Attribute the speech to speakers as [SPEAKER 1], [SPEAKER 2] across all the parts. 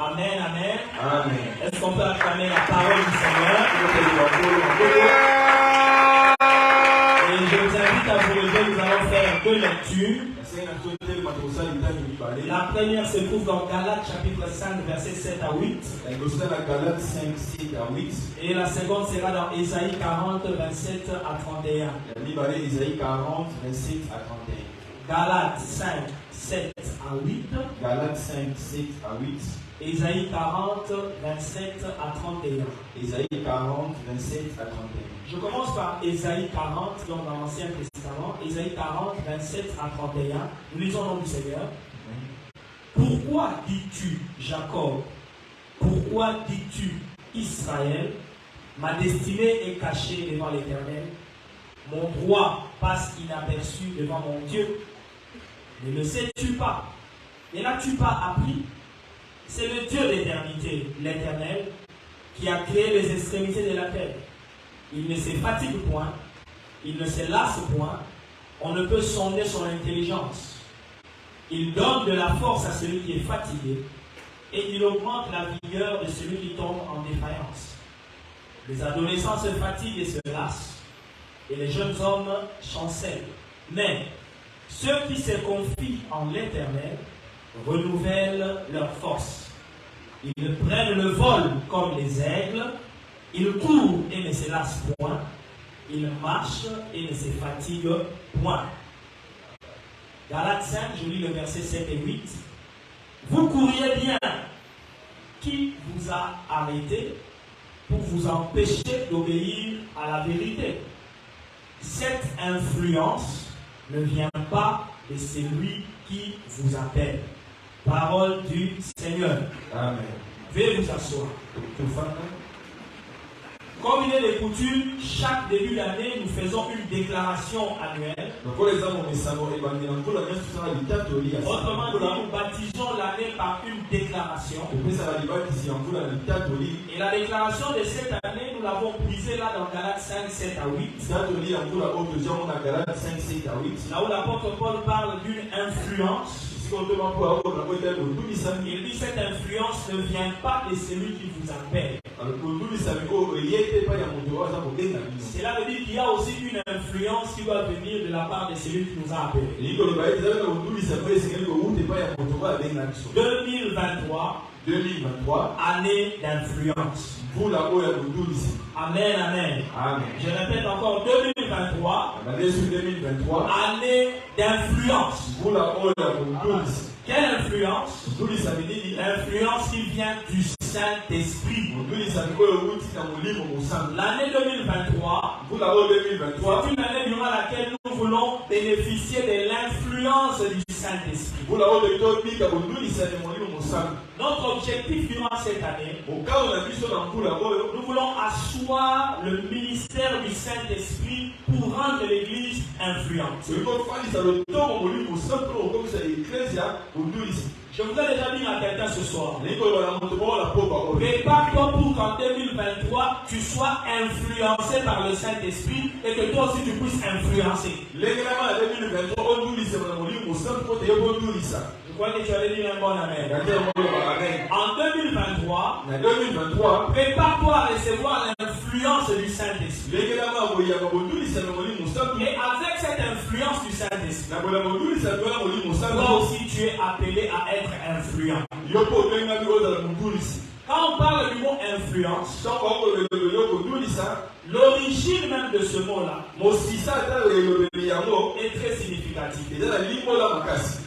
[SPEAKER 1] Amen, amen.
[SPEAKER 2] Amen.
[SPEAKER 1] Est-ce qu'on peut acclamer la parole du Seigneur? Et je vous invite à vous lever, nous allons faire deux lectures. La première se trouve dans Galates chapitre 5, versets 7 à 8. Et la seconde sera dans Ésaïe 40, 27 à 31. Galates 5, 7 à 8.
[SPEAKER 2] Galates 5, 7 à 8.
[SPEAKER 1] Ésaïe 40, 27 à 31.
[SPEAKER 2] Ésaïe 40, 27 à 31.
[SPEAKER 1] Je commence par Ésaïe 40, donc dans l'Ancien Testament. Ésaïe 40, 27 à 31. Nous lisons le nom du Seigneur. Pourquoi dis-tu, Jacob? Pourquoi dis-tu, Israël? Ma destinée est cachée devant l'Éternel. Mon droit passe inaperçu devant mon Dieu. Ne le sais-tu pas? Ne l'as-tu pas appris? C'est le Dieu d'éternité, l'Éternel, qui a créé les extrémités de la terre. Il ne se fatigue point, il ne se lasse point, on ne peut sonder son intelligence. Il donne de la force à celui qui est fatigué, et il augmente la vigueur de celui qui tombe en défaillance. Les adolescents se fatiguent et se lassent, et les jeunes hommes chancellent. Mais ceux qui se confient en l'Éternel renouvellent leur force. Ils prennent le vol comme les aigles, ils courent et ne se lassent point, ils marchent et ne se fatiguent point. Galates 5, je lis le verset 7 et 8. Vous courriez bien. Qui vous a arrêté pour vous empêcher d'obéir à la vérité? Cette influence ne vient pas de celui qui vous appelle. Parole du Seigneur.
[SPEAKER 2] Amen.
[SPEAKER 1] Veuillez vous asseoir. Comme il est de coutume, chaque début d'année, nous faisons une déclaration annuelle. Autrement dit, nous baptisons l'année par une déclaration. Et la déclaration de cette année, nous l'avons brisée là dans Galates 5, 7 à 8. Là où l'apôtre Paul parle d'une influence. Il dit cette influence ne vient pas de celui qui vous appelle. Cela veut dire qu'il y a aussi une influence qui doit venir de la part de celui qui nous a appelés. 2023, année d'influence. Amen, amen.
[SPEAKER 2] Amen.
[SPEAKER 1] Je répète encore 2023, année d'influence. Quelle influence? L'influence qui vient du Saint-Esprit. L'année 2023, c'est une année durant laquelle nous voulons bénéficier de l'influence du Saint-Esprit. Notre objectif durant cette année, nous voulons asseoir le ministère du Saint-Esprit pour rendre l'Église influente. Je voudrais déjà dire à quelqu'un ce soir, prépare-toi pour qu'en 2023, tu sois influencé par le Saint-Esprit et que toi aussi tu puisses influencer. Je crois que tu allais dire un bon amen. En 2023, prépare-toi à recevoir l'influence du Saint-Esprit. Et avec cette influence du Saint-Esprit, toi aussi tu es appelé à être influent. Quand on parle du mot influence, l'origine même de ce mot-là est très significative.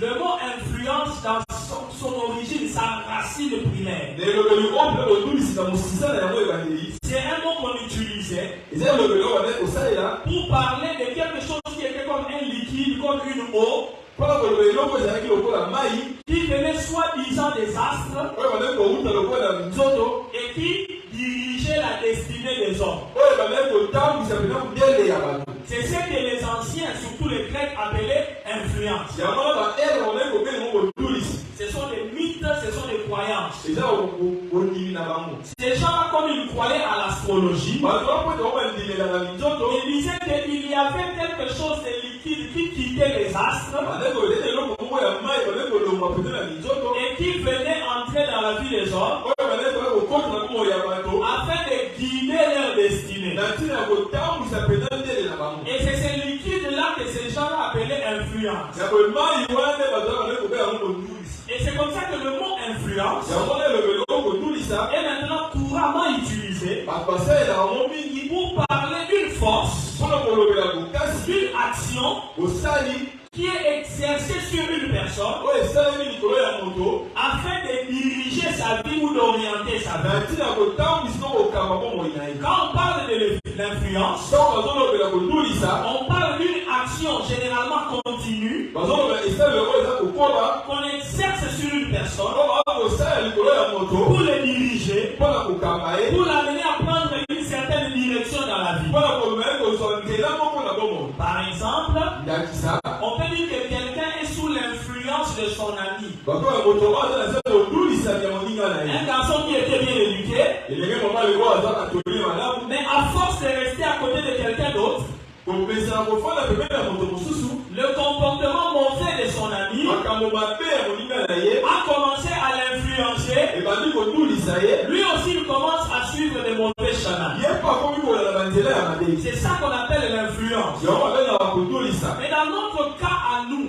[SPEAKER 1] Le mot influence, dans son origine, sa racine primaire, c'est un mot qu'on utilisait pour parler de quelque chose qui était comme un liquide, comme une eau, qui venait soi-disant des astres et qui dirigeait la destinée des hommes. C'est ce que les anciens, surtout les Grecs, appelaient influence. Ce sont des mythes, ce sont des croyances. Ces gens-là, comme ils croyaient à l'astrologie, ils disaient qu'il y avait quelque chose de liquide qui quittait les astres et qui venait entrer dans la vie les hommes afin de guider leur destinée. Et c'est ces liquides-là que ces gens-là appelaient influence. Et c'est comme ça que le mot influence est maintenant couramment utilisé pour parler d'une force, d'une action qui est exercée sur une personne afin de diriger sa vie ou d'orienter sa vie. Quand on parle de l'influence, on parle d'une action généralement continue qu'on exerce sur une personne pour le diriger, pour l'amener à prendre une certaine direction dans la vie. Par exemple, on peut dire que quelqu'un est sous l'influence de son ami. Un garçon qui était bien éduqué, mais à force de rester à côté de quelqu'un d'autre, le comportement mauvais de son ami a commencé à l'influencer. Lui aussi il commence à suivre les mauvais chemins. C'est ça qu'on appelle l'influence. Mais dans notre cas à nous,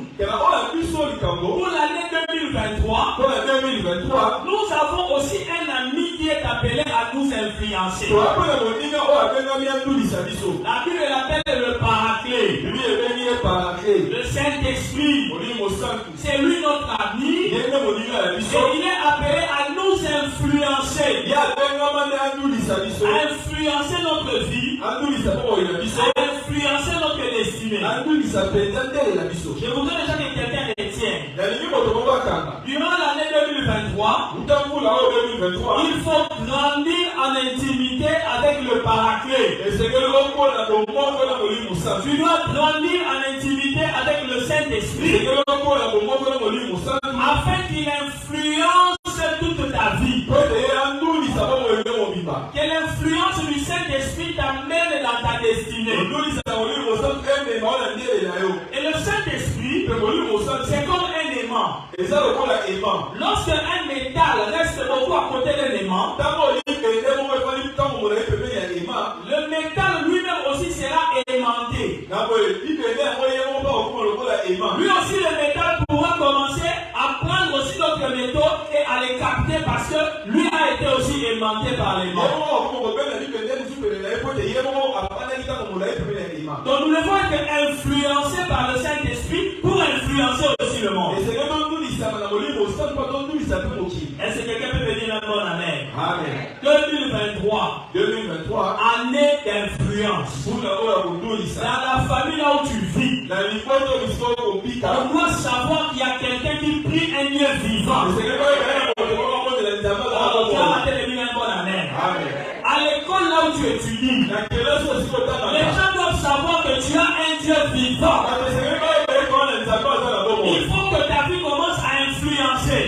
[SPEAKER 1] pour l'année 2023, nous avons aussi un ami qui est appelé à nous influencer. La Bible l'appelle le Paraclet, le Saint-Esprit. C'est lui notre ami et il est appelé à nous influencer, à influencer notre vie, à influencer notre destinée. Je voudrais déjà que quelqu'un retienne. Durant l'année 2023, il faut grandir en intimité avec le Paraclet. Tu dois grandir en intimité avec le Saint-Esprit afin qu'il influence toute ta vie. Que l'influence du Saint-Esprit t'amène dans ta destinée. Et le Saint-Esprit, c'est comme un aimant. Lorsque un métal reste beaucoup à côté d'un aimant, le métal lui-même aussi sera aimanté. Lui aussi le métal pourra commencer à prendre aussi d'autres métaux et à les capter parce que lui a été aussi aimanté par l'aimant. Donc nous devons être influencés par le Saint-Esprit pour influencer aussi le monde. Est-ce que quelqu'un peut me dire un bon amen? Amen. 2023, année d'influence. Dans la famille là où tu vis, on doit savoir qu'il y a quelqu'un qui prie un Dieu vivant. À l'école là où tu étudies, les gens doivent savoir que tu as un Dieu vivant. Il faut que ta vie commence à influencer.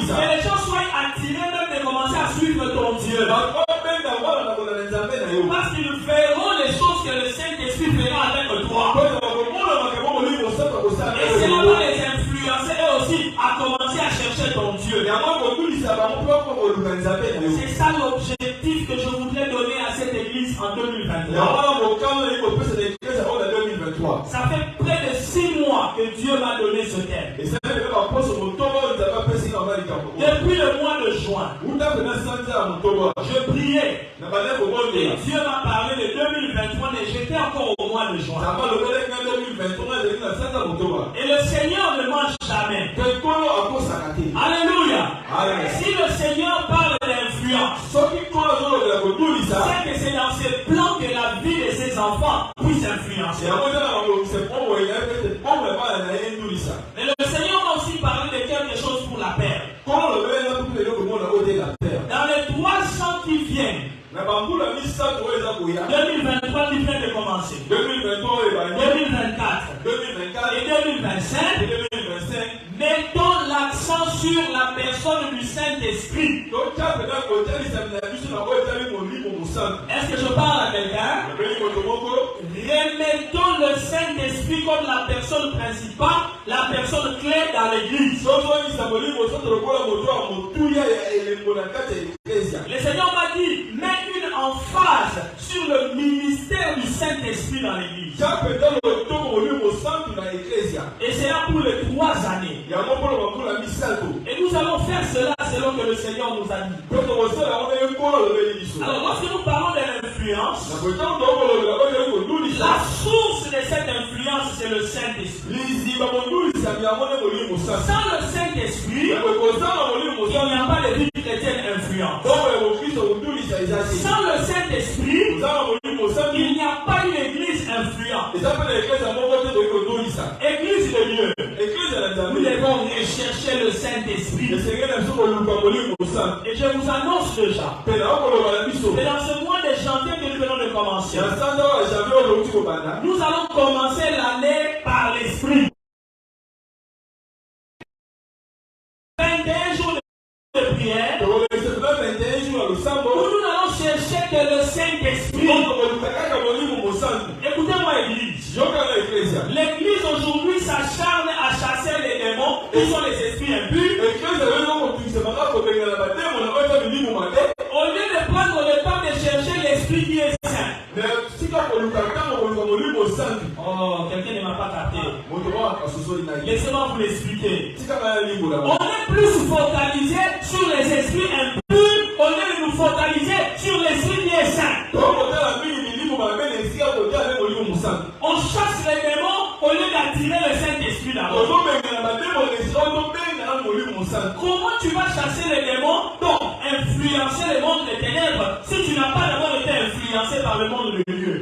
[SPEAKER 1] Que les gens soient attirés même de commencer à suivre ton Dieu. Parce qu'ils verront les choses que le Saint-Esprit fera avec toi. Et cela va les influencer eux aussi à commencer à chercher ton Dieu. C'est ça l'objectif que je voudrais donner à cette église en 2023. Ça fait près de 6 mois que Dieu m'a donné ce thème. Depuis le mois de juin, je priais. Et Dieu m'a parlé de 2023 et j'étais encore au mois de juin. Et le Seigneur ne mange jamais. Alléluia. Si le Seigneur parle d'influence, c'est que c'est dans ses plans que la vie de ses enfants puisse influencer. Mais le Seigneur m'a aussi parlé de quelque chose pour la paix. Dans les 3 ans qui viennent, 2023 qui vient de commencer, 2024 et 2025, mettons l'accent sur la personne du Saint-Esprit. Est-ce que je parle à quelqu'un? Remettons le Saint-Esprit comme la personne principale, la personne clé dans l'église. Le Seigneur m'a dit, mets une emphase sur le ministère du Saint-Esprit dans l'église. Et c'est là pour les 3 années. Et nous allons faire cela selon que le Seigneur nous a dit. Alors lorsque nous parlons de l'influence, la source de cette influence, c'est le Saint-Esprit. Sans le Saint-Esprit, il n'y a pas de vie chrétienne influente. Sans le Saint-Esprit, il n'y a pas une église influente. Église de Dieu. Nous devons rechercher le Saint-Esprit. Et je vous annonce déjà que dans ce mois de janvier que nous venons de commencer, nous allons commencer l'année par l'Esprit. 21 jours de prière, où nous allons chercher que le Saint-Esprit. Écoutez-moi, Église. L'Église aujourd'hui s'acharne à chasser les démons qui sont les esprits impurs. Au lieu de prendre le temps de chercher l'Esprit qui est saint. Oh, quelqu'un ne m'a pas capté. Laissez-moi vous l'expliquer. On est plus focalisé sur les esprits impurs au lieu de nous focaliser sur l'Esprit qui est saint. On chasse les démons au lieu d'attirer le Saint-Esprit d'abord. Comment tu vas chasser les démons, donc influencer le monde des ténèbres, si tu n'as pas d'abord été influencé par le monde de Dieu?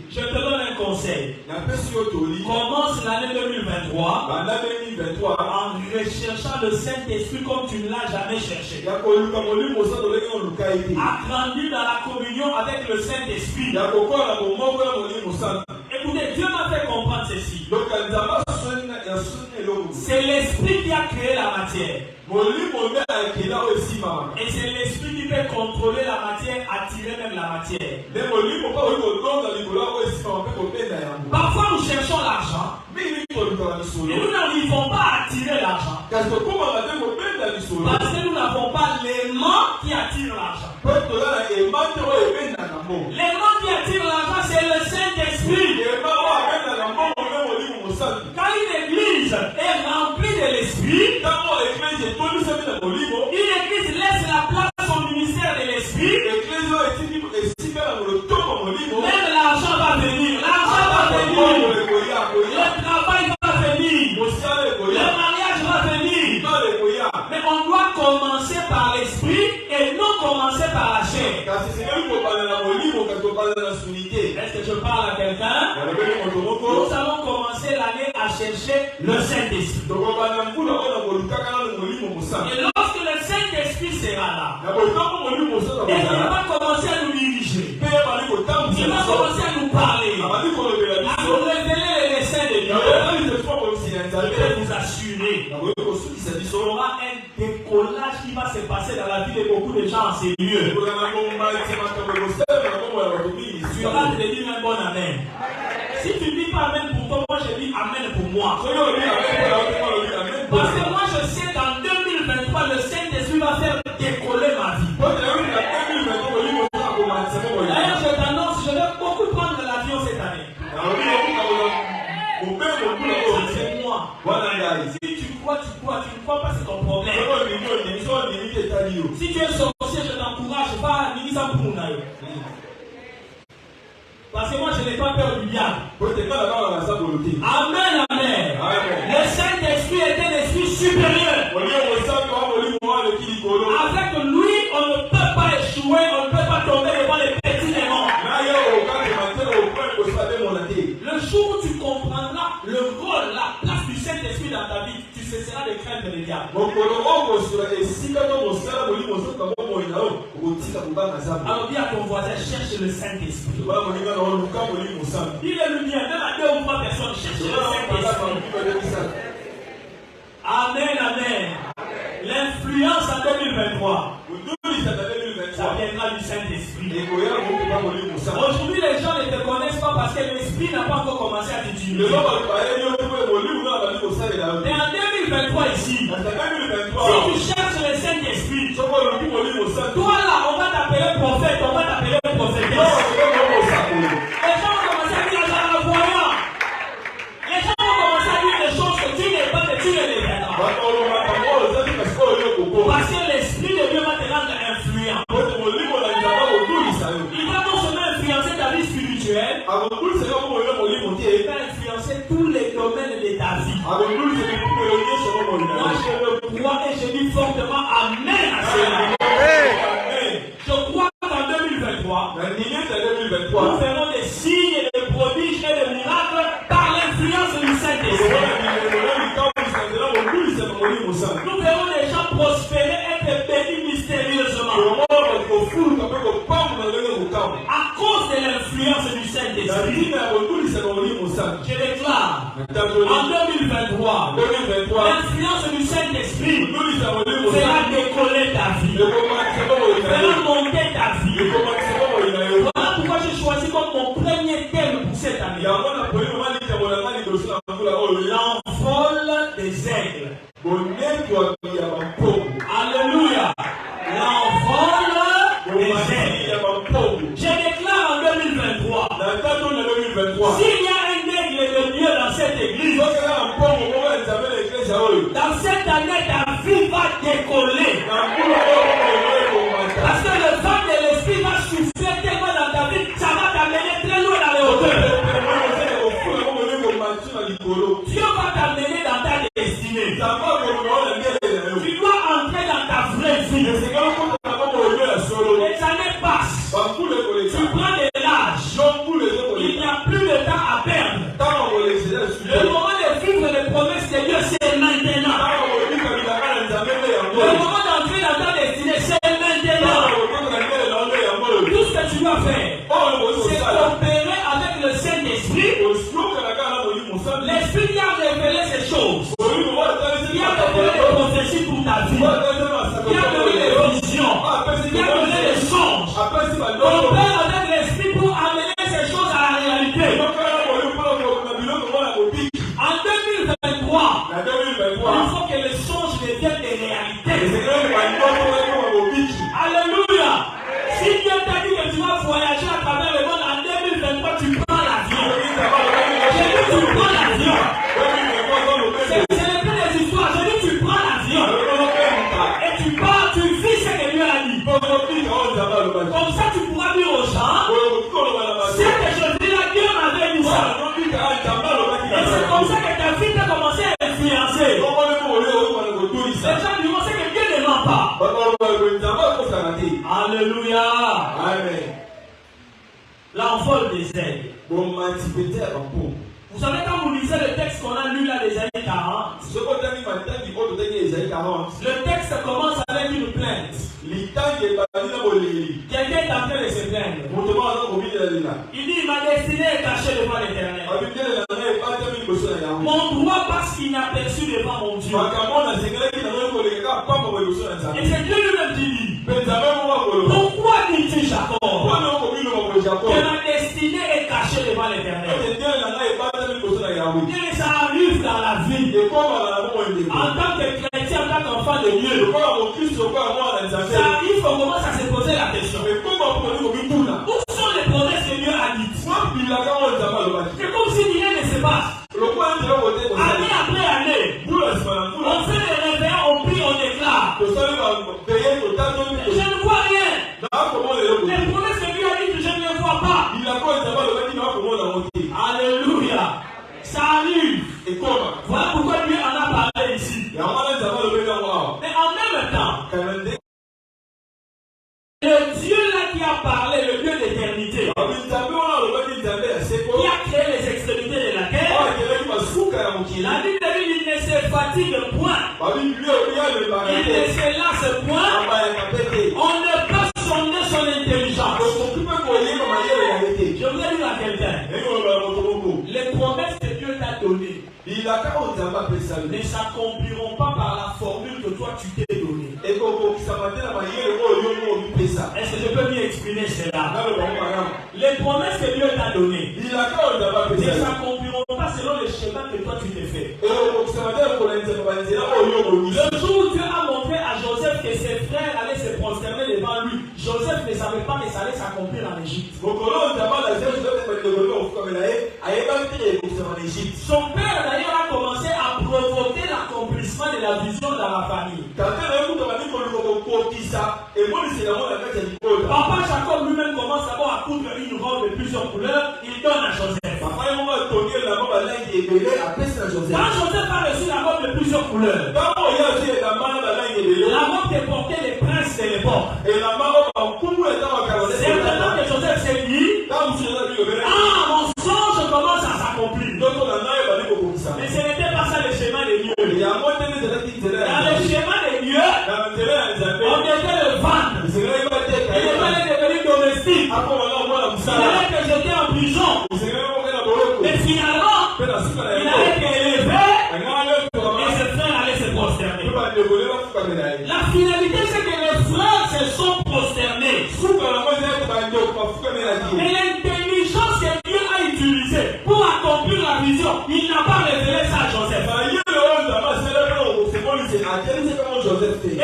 [SPEAKER 1] Je te donne un conseil. Commence l'année 2023 en recherchant le Saint-Esprit comme tu ne l'as jamais cherché. Agrandis dans la communion avec le Saint-Esprit. Écoutez, Dieu m'a fait comprendre ceci. C'est l'Esprit qui a créé la matière. Et c'est l'Esprit qui peut contrôler la matière, attirer même la matière. Parfois nous cherchons l'argent et nous n'arrivons pas à attirer l'argent parce que nous n'avons pas l'aimant qui attire l'argent. L'aimant qui attire l'argent, c'est le Saint-Esprit. Quand une église est remplie de l'Esprit, une église laisse la place au ministère de l'Esprit, même l'argent va venir, le travail va venir, le mariage va venir. Mais on doit commencer par l'Esprit et non commencer par la chair. Est-ce que je parle à quelqu'un? Nous allons commencer l'année à chercher le Saint-Esprit. Et lorsque le Saint-Esprit sera là, il va commencer à nous diriger. Il va commencer à nous parler, à nous révéler les desseins de Dieu. Je vais vous assurer qu'il y aura un décollage qui va se passer dans la vie de beaucoup de gens en ces lieux. Tu vas te dire un bon amen. Si tu dis pas amen pour toi, moi je dis amen pour moi. Parce que moi je sais qu'en 2023, le Saint-Esprit va faire décoller ma vie. D'ailleurs, je t'annonce, je vais beaucoup prendre l'avion cette année. C'est moi. Si tu crois, tu crois. Tu ne crois pas, c'est ton problème. Si tu es sorcier, je t'encourage. Pas Nisa Pounaï. Parce que moi, je n'ai pas peur du diable. Amen, amen. Le Saint-Esprit est un esprit supérieur. Avec lui, on ne peut pas échouer, on ne peut pas tomber devant les petits démons. Le jour où tu comprendras le rôle, la place du Saint-Esprit dans ta vie, tu cesseras de craindre le diable. Alors dis à ton voisin, cherche le Saint-Esprit. Dis-le bien, même à 2 ou 3 personnes, cherche le Saint-Esprit. Amen, amen. L'influence en 2023, ça viendra du Saint-Esprit. Aujourd'hui, les gens ne te connaissent pas parce que l'esprit n'a pas encore commencé à t'utiliser. Et en 2023 ici, si tu cherches le Saint-Esprit, toi là, on va t'appeler prophète, on va t'appeler prophétesse. Les gens vont commencer à dire à la voyant. Les gens vont commencer à dire des choses que tu n'es pas, que tu ne les verras. Parce que l'Esprit de Dieu va te rendre influent. Il va non seulement influencer ta vie spirituelle, il va influencer tous les domaines de ta vie. Moi je le crois et je dis fortement Amen à cela. Je crois qu'en 2023, nous verrons des signes, des prodiges et des miracles par l'influence du Saint-Esprit. Nous verrons les gens prospérer, être bénis mystérieusement. À cause de l'influence du Saint-Esprit. Je déclare en 2023, l'influence du Saint-Esprit fera décoller ta vie, fera monter ta vie. Voilà pourquoi j'ai choisi comme mon premier thème pour cette année l'envol des aigles. Alléluia. L'envol des aigles. Je déclare en 2023, s'il y a un aigle de Dieu dans cette église, dans cette année, ta vie va décoller. Parce que le vent de l'esprit va souffler tellement dans ta vie, ça va t'amener très loin dans les hauteurs. Dieu va t'amener dans ta destinée. Tu dois entrer dans ta vraie vie. Les années passent. Tu prends de l'âge. Il n'y a plus de temps à perdre. Le moment de vivre les promesses de Dieu, c'est maintenant. Le moment d'entrer dans ta destinée, c'est maintenant. Tout ce que tu dois faire, c'est coopérer avec le Saint-Esprit. L'Esprit qui a révélé ces choses, qui a révélé les prophéties pour ta vie, qui a donné les visions, qui a donné les songes. Coopère avec l'Esprit pour amener ces choses à la réalité. En 2023, il faut que les songes deviennent des réalités. Alléluia. Si Dieu t'a dit que tu vas voyager à travers le monde en 2023, tu prends l'avion. J'ai dit tu prends l'avion. Ce n'est plus des histoires. J'ai dit tu prends l'avion. Et tu pars, tu vis ce que Dieu a dit. Comme ça tu pourras dire aux gens, c'est que je dis là, Dieu m'avait dit ça. Et c'est comme ça que ta vie t'a commencé à influencer. Les gens diront c'est que Dieu ne ment pas. Alléluia.
[SPEAKER 2] Amen.
[SPEAKER 1] L'envol des aigles. Vous savez, quand vous lisez le texte qu'on a lu là d'Ésaïe 40, le texte commence avec une plainte. Quelqu'un est en train de se plaindre. Il dit, ma destinée est cachée devant l'Éternel. Mon droit passe inaperçu devant mon Dieu. Et c'est Dieu lui-même qui dit, pourquoi dis-tu Jacob que ma destinée est cachée devant l'Éternel? Et ça arrive dans la vie. En tant que chrétien, en tant qu'enfant de Dieu, ça arrive au moment où ça s'est posé la question. Où sont les promesses que Dieu a dites? C'est comme si rien ne se passe. Année après année, on fait des réveils, on prie, on déclare. Je ne vois rien. Les promesses que Dieu a dites, je ne les vois pas. Alléluia. Ça arrive. Voilà pourquoi Dieu en a parlé ici. Mais en même temps, le Dieu là qui a parlé, le Dieu d'éternité, qui a créé les extrémités de la terre, la Bible dit il ne se fatigue point, il ne se lasse point, on ne peut sonder son intelligence. Je voudrais dire à quelqu'un, les promesses que Dieu t'a données ne s'accompliront pas par la formule que toi tu t'es donnée. Est-ce que je peux mieux exprimer cela? Les promesses que Dieu t'a données
[SPEAKER 2] Il a quand on t'a
[SPEAKER 1] ne s'accompliront pas selon les schémas que toi tu t'es fait.
[SPEAKER 2] Le
[SPEAKER 1] jour où Dieu a montré à Joseph que ses frères allaient se prosterner devant lui, Joseph ne savait pas que ça allait s'accomplir en Égypte. Son père d'ailleurs a commencé à provoquer l'accomplissement de la vision dans la famille. Papa Jacob lui-même commence d'abord à coudre une robe de plusieurs couleurs, il donne à Joseph. Quand Joseph a reçu la robe de plusieurs couleurs, la robe que portaient les princes de l'époque, certainement que Joseph s'est dit, ah, mon songe commence à s'accomplir. Mais ce n'était pas ça le schéma de Dieu. Dans le schéma de Dieu, on devait le vendre. Il devait devenir domestique. Il allait être jeté en prison. Mais finalement, il allait être élevé et ses frères allaient se prosterner. La finalité, c'est que les frères se sont prosternés. Et l'intelligence que Dieu a utilisée pour accomplir la vision, il n'a pas révélé ça à Joseph.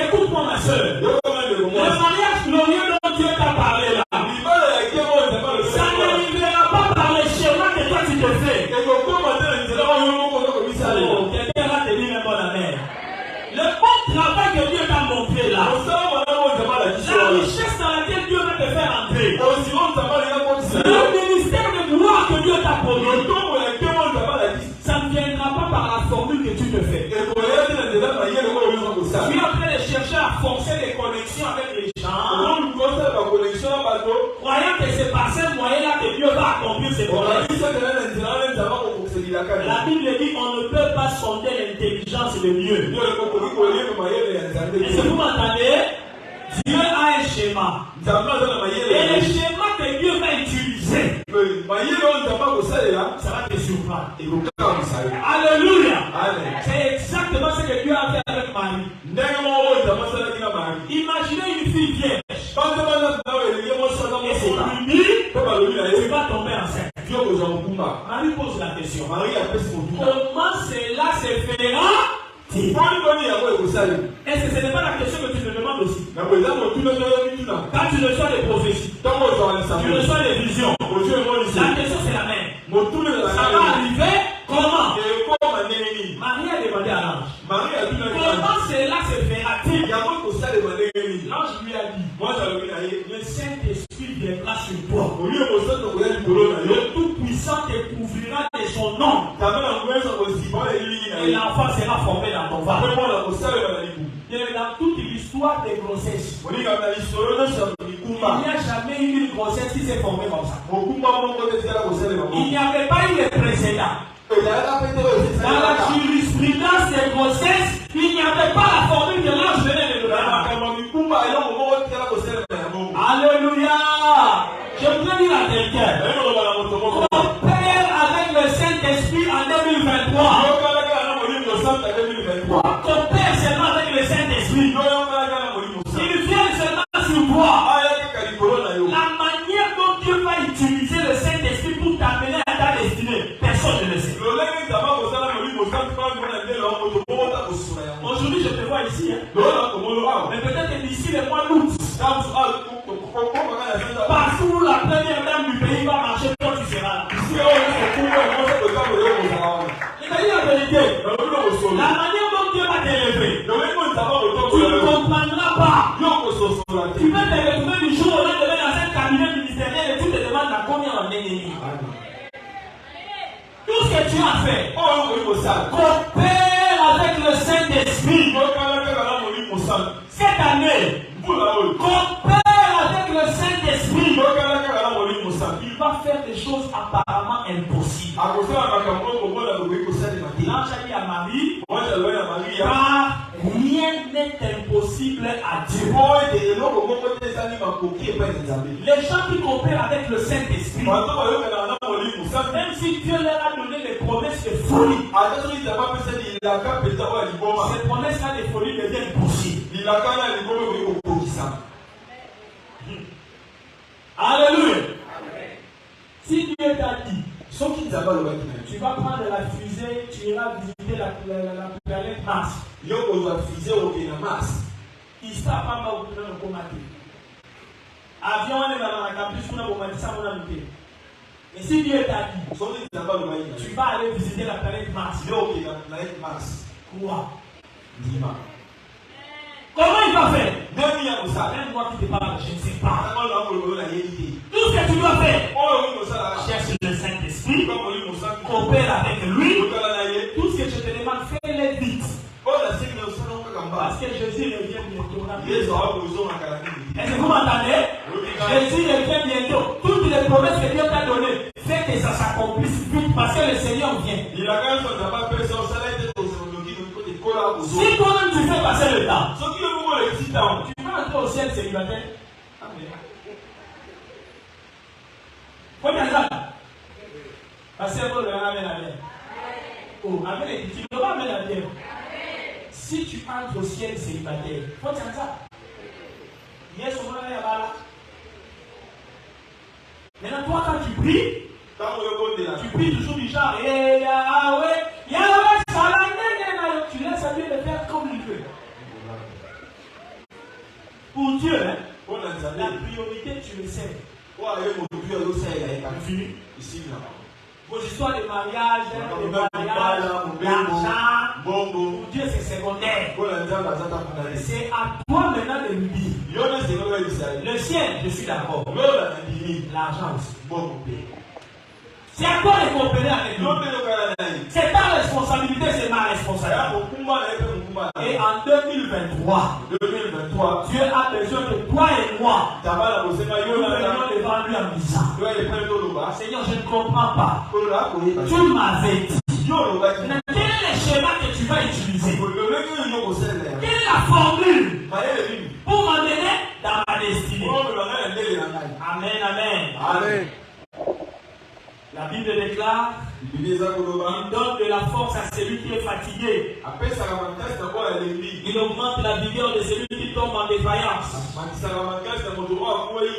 [SPEAKER 1] Écoute-moi ma soeur. Le mariage glorieux dont Dieu t'a parlé là, ça n'arrivera pas par les schémas que toi tu te fais. Quelqu'un va te dire même bon amen. Le bon travail que Dieu t'a montré là, la richesse dans laquelle Dieu va te faire entrer, le ministère de gloire que Dieu t'a promis, ça ne viendra pas par la formule que tu te fais. Tu es en train de chercher à forcer des connexions avec les gens, croyant que c'est par ce moyen-là que Dieu va accomplir ses promesses. La Bible dit on ne peut pas sonder l'intelligence de Dieu. Et si vous m'entendez, Dieu a un schéma. Et le schéma que Dieu va utiliser, ça va te surprendre. Alléluia. C'est exactement ce que Dieu a fait avec Marie. Imaginez une fille vierge. Et c'est lui, tu vas tomber enceinte. Marie pose la question. Comment cela se fera? Et ce n'est pas la question que tu te demandes aussi. Quand tu reçois des prophéties, tu reçois des visions, la question c'est la même. Ça va arriver comment? Marie a demandé à l'ange. Comment cela se fera-t-il? L'ange lui a dit, le Saint-Esprit viendra sur toi. Le Tout-Puissant te couvrira de son nom. Et l'enfant sera formé dans ton ventre. Dans toute l'histoire des grossesses, il n'y a jamais eu une grossesse qui s'est formée comme ça. Il n'y avait pas eu de précédent. Dans la jurisprudence des grossesses, il n'y avait pas la formule que l'ange venait de donner. Alléluia. Je voudrais dire à quelqu'un, compare avec le Saint-Esprit en 2023. Compare seulement avec le Saint-Esprit. Il vient seulement sur toi. La manière dont Dieu va utiliser le Saint-Esprit pour t'amener à ta destinée, personne ne le sait. Aujourd'hui, je te vois ici. Mais peut-être que d'ici le mois d'août, partout où la première dame du pays va marcher, toi tu seras là. Et d'ailleurs, la vérité, la manière dont Dieu va t'élever, tu ne comprendras pas. Tu peux te retrouver du jour au lendemain dans un cabinet ministériel et tu te demandes à combien on est ennemi. Tout ce que tu as fait, compare avec le Saint-Esprit. Cette année, compare avec le Saint-Esprit. Il va faire des choses apparemment impossibles. L'ange a dit à Marie, car rien n'est impossible à Dieu. Les gens qui coopèrent avec le Saint-Esprit, même si Dieu leur a donné des promesses de folie, ces promesses-là de folie deviennent possibles. Alléluia. Dieu t'a dit,
[SPEAKER 2] Ce qui nous a pas le bâtiment.
[SPEAKER 1] tu vas prendre la fusée, tu iras visiter la planète Mars.
[SPEAKER 2] Yo on doit fusée au Kenya Mars.
[SPEAKER 1] Il ne sera pas mal au commater. Avion, on est dans la campus, on a commaté ça, on a muté. Mais si Dieu t'a dit,
[SPEAKER 2] Ce qui nous a pas le bâtiment.
[SPEAKER 1] tu vas aller visiter la planète Mars.
[SPEAKER 2] Yo au Kenya planète Mars.
[SPEAKER 1] Quoi?
[SPEAKER 2] Dis-moi.
[SPEAKER 1] Comment il va faire?
[SPEAKER 2] Même il y a ça.
[SPEAKER 1] Même moi qui te parle, je ne sais pas.
[SPEAKER 2] Comment on va pour la réalité?
[SPEAKER 1] Tout ce que tu dois faire,
[SPEAKER 2] Oh oui, ça.
[SPEAKER 1] cherche le Saint-Esprit,
[SPEAKER 2] Comme on dit mon sang.
[SPEAKER 1] coopère avec lui.
[SPEAKER 2] Tout
[SPEAKER 1] Tout ce que je te demande, fais-le vite.
[SPEAKER 2] oh la série de ça non comme
[SPEAKER 1] Parce que Jésus revient bientôt.
[SPEAKER 2] Les aura besoin en caractère.
[SPEAKER 1] Est-ce que vous m'entendez? Jésus revient bientôt. Toutes les promesses que Dieu t'a données, fais que ça s'accomplisse vite parce que le Seigneur vient.
[SPEAKER 2] Il a quand même pas fait ça, ça a été
[SPEAKER 1] Si toi-même tu fais passer le temps,
[SPEAKER 2] ce qui est beaucoup l'excitant,
[SPEAKER 1] tu vas entrer au ciel célibataire. Faut bien ça. Parce que vous le ramène la bière. Oh, amen. Tu ne vas pas amener la bière. Si tu entres au ciel célibataire, faut dire ça. Yes, on va aller là-bas. Maintenant, toi, quand tu pries, tu pries toujours du genre, Yahweh, Yahweh, tu laisses à Dieu le faire comme il veut. Pour Dieu, hein, la priorité, tu le sais. Vos histoires de mariage, l'argent, pour Dieu c'est secondaire. C'est à toi maintenant de lui dire. Le ciel, je suis d'accord. L'argent aussi. C'est à toi de coopérer avec lui. C'est ta responsabilité, c'est ma responsabilité. Et en 2023, Dieu a besoin de toi et moi. Nous venons devant lui en disant, Seigneur, je ne comprends pas. Tu m'avais dit. Quel est le schéma que tu vas utiliser? Quelle est la formule pour m'amener dans ma destinée? Amen, amen.
[SPEAKER 2] Amen.
[SPEAKER 1] La Bible déclare, il donne de la force à celui qui est fatigué. Il augmente la vigueur de celui qui tombe en défaillance.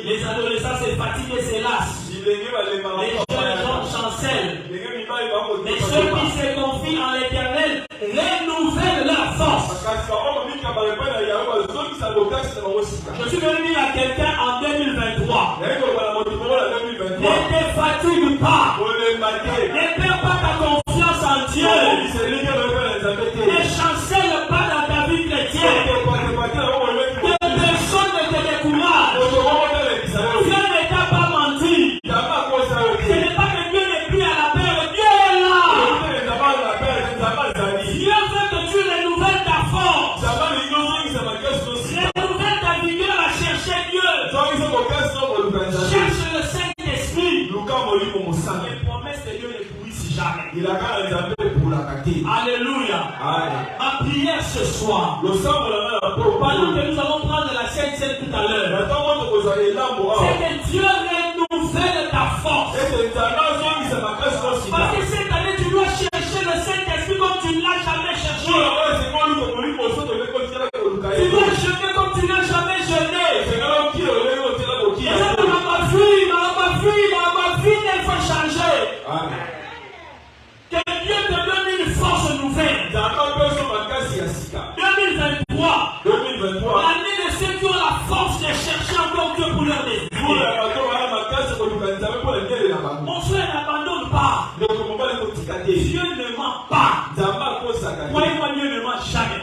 [SPEAKER 1] Les adolescents se fatiguent et se lassent. Les jeunes gens chancellent. Mais ceux qui se confient en l'Éternel renouvellent leur force. Je suis venu dire à quelqu'un en 2023. Ne te fatigue pas. Ne perds pas ta confiance en Dieu. Ne chancelle pas dans ta vie chrétienne. Que personne ne te décourage. Dieu ne t'a pas menti. Ce n'est pas que Dieu n'est plus à la paix. Dieu est là. Dieu veut que tu renouvelles ta force. Renouvelle ta vigueur à chercher Dieu. Cherche le Saint-Esprit. Les promesses de Dieu ne pourrissent jamais. Alléluia. Ma prière ce soir, pendant que nous allons prendre la Sainte Seine tout à l'heure, c'est que Dieu renouvelle ta force. Parce que cette année, tu dois chercher le Saint-Esprit comme tu ne l'as jamais cherché. Tu dois jeûner comme tu n'as jamais jeûné. Et dans ma vie, il faut changer. Que Dieu te donne une force nouvelle. 2023, l'année de ceux qui ont la force de chercher encore Dieu pour leur destin. Mon frère, n'abandonne pas. Dieu ne ment pas. Croyez-moi, Dieu ne ment jamais.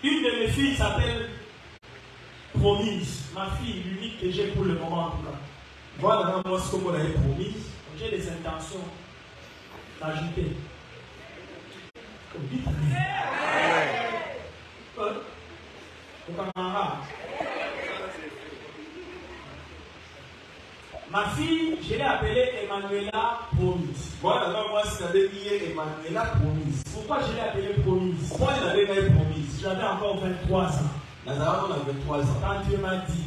[SPEAKER 1] Une de mes filles s'appelle Promise. Ma fille, l'unique que j'ai pour le moment en tout cas.
[SPEAKER 2] Voilà, moi, ce qu'on avait promis.
[SPEAKER 1] J'ai des intentions d'ajouter. Ma fille, je l'ai appelée Emmanuela Promise.
[SPEAKER 2] Voilà, moi, si j'avais dit Emmanuela Promise.
[SPEAKER 1] Pourquoi je l'ai appelée Promise?
[SPEAKER 2] Pourquoi il avait dit Promise?
[SPEAKER 1] J'avais encore 23 ans.
[SPEAKER 2] Nazareth, on a 23 ans.
[SPEAKER 1] Quand Dieu m'a dit,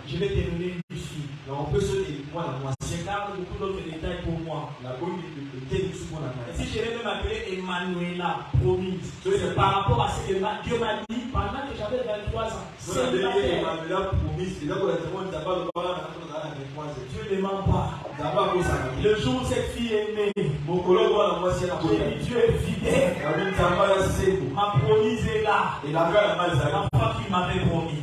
[SPEAKER 1] je vais te donner une fille.
[SPEAKER 2] On peut se dire, moi,
[SPEAKER 1] je garde beaucoup d'autres détails pour moi. Et si je l'ai même appelé Emmanuela Promise, c'est par rapport à ce que Dieu m'a dit pendant que j'avais 23 ans.
[SPEAKER 2] Emmanuela Promise, c'est là qu'on a demandé d'abord
[SPEAKER 1] Dieu ne ment pas. Le jour où cette fille est née, j'ai dit Dieu est fidèle. Ma promise est là. La foi qu'il m'avait promis.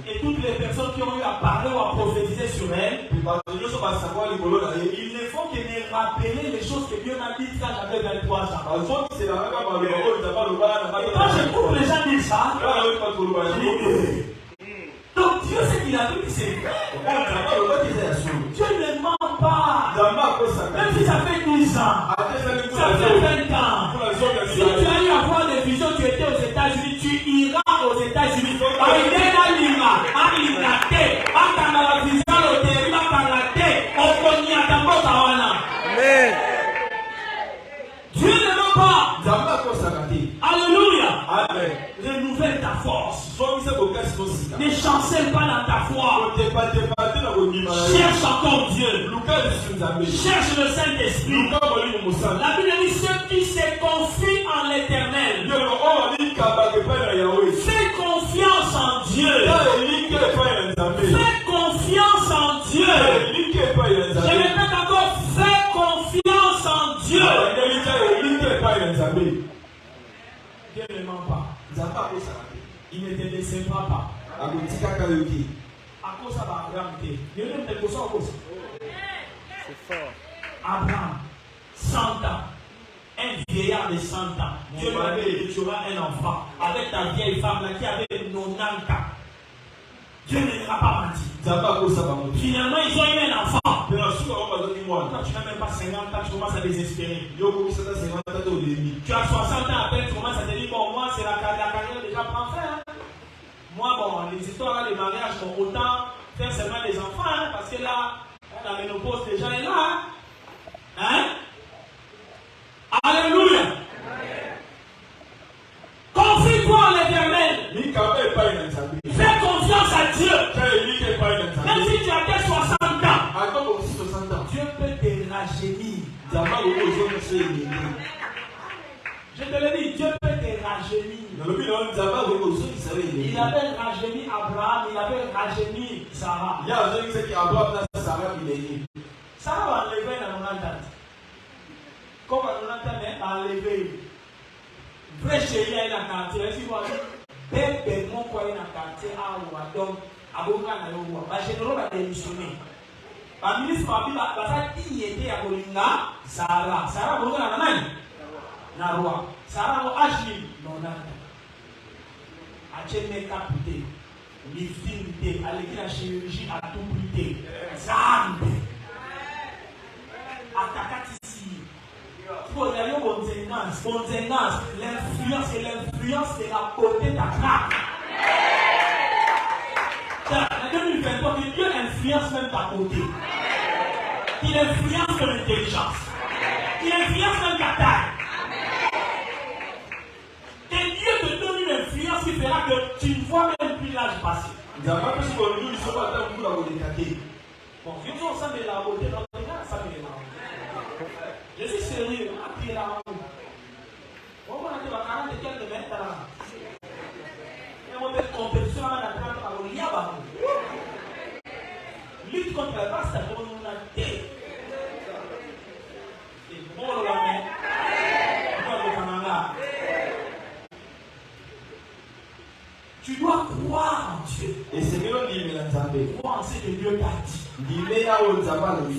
[SPEAKER 1] Et toutes les personnes qui ont eu à parler ou à prophétiser sur elle, ils ne font que me rappeler les choses que Dieu m'a dites quand j'avais 23 ans. Et quand j'écoute les gens dire ça, je dis donc Dieu sait qu'il a dit que c'est vrai. Dieu ne ment pas. Même si ça fait 10 ans, ça fait 20 ans. Si tu as eu à voir des visions, tu étais aux États-Unis, tu iras aux États-Unis. Amen. Dieu ne ment pas. Alléluia.
[SPEAKER 2] Amen.
[SPEAKER 1] Renouvelle ta force. Ne chancelle pas dans ta foi. Cherche encore Dieu. Cherche le Saint-Esprit. La Bible dit ceux qui se confient en l'Éternel. Fais confiance en Dieu. Fais confiance en Dieu. Je répète encore, fais confiance en Dieu. Dieu ne ment pas. Il ne te décevra pas. À cause de Abraham. C'est fort. Abraham, 100 ans. Un vieillard de 100 ans. Dieu lui avait dit tu auras un enfant. Avec ta vieille femme là qui avait 90 ans. Dieu ne leur a pas menti. Finalement, ils ont eu un enfant. Quand tu n'as même pas 50 ans, tu commences à désespérer. Tu as 60 ans, après tu commences à te dire bon, moi, c'est la carrière déjà prend fin. Hein. Moi, bon, les histoires, les mariages, bon, autant faire seulement des enfants, hein, parce que là, la ménopause déjà est là. Hein? Alléluia. Confie-toi en l'Éternel. Fais confiance à Dieu. Même si tu as que 60 ans, Dieu peut te rajeunir. Je te le dis, Dieu peut te rajeunir. Il avait rajeuni Abraham, il avait rajeuni Sarah. Sarah va enlever dans mon entente. Comme on entend, enlever. Vrai chéri est dans le quartier. Si vous avez bébé, mon coin dans le quartier, donc, à Boga, ma général va démissionner. La ministre va dire, ça dit, était à Bolinga, Sarah. Sarah, Boga, la main. Narwa. Sarah, Ashli, non, non. Acheme capité. Lifting, avec la chirurgie à tout brûler. Zambe. Attaquat ici. Pour y aller aux conséquences, l'influence et l'influence de la beauté d'Abraham. En 2023, Dieu influence même ta beauté. Il influence ton intelligence. Il influence même ta taille. Et Dieu te donne une influence qui fera que tu ne vois même plus l'âge passé. Bon, je suis au sein de la beauté, dans le regard, ça me est là. Je suis sérieux, appuyez la main. On va aller à 40 et quelques mètres là. Et on fait compétition à la grande parole. Lutte contre la basse, ça donne une tête. Et bon, la main. Tu dois croire en Dieu. Et c'est mieux de croire en ce que Dieu t'a dit.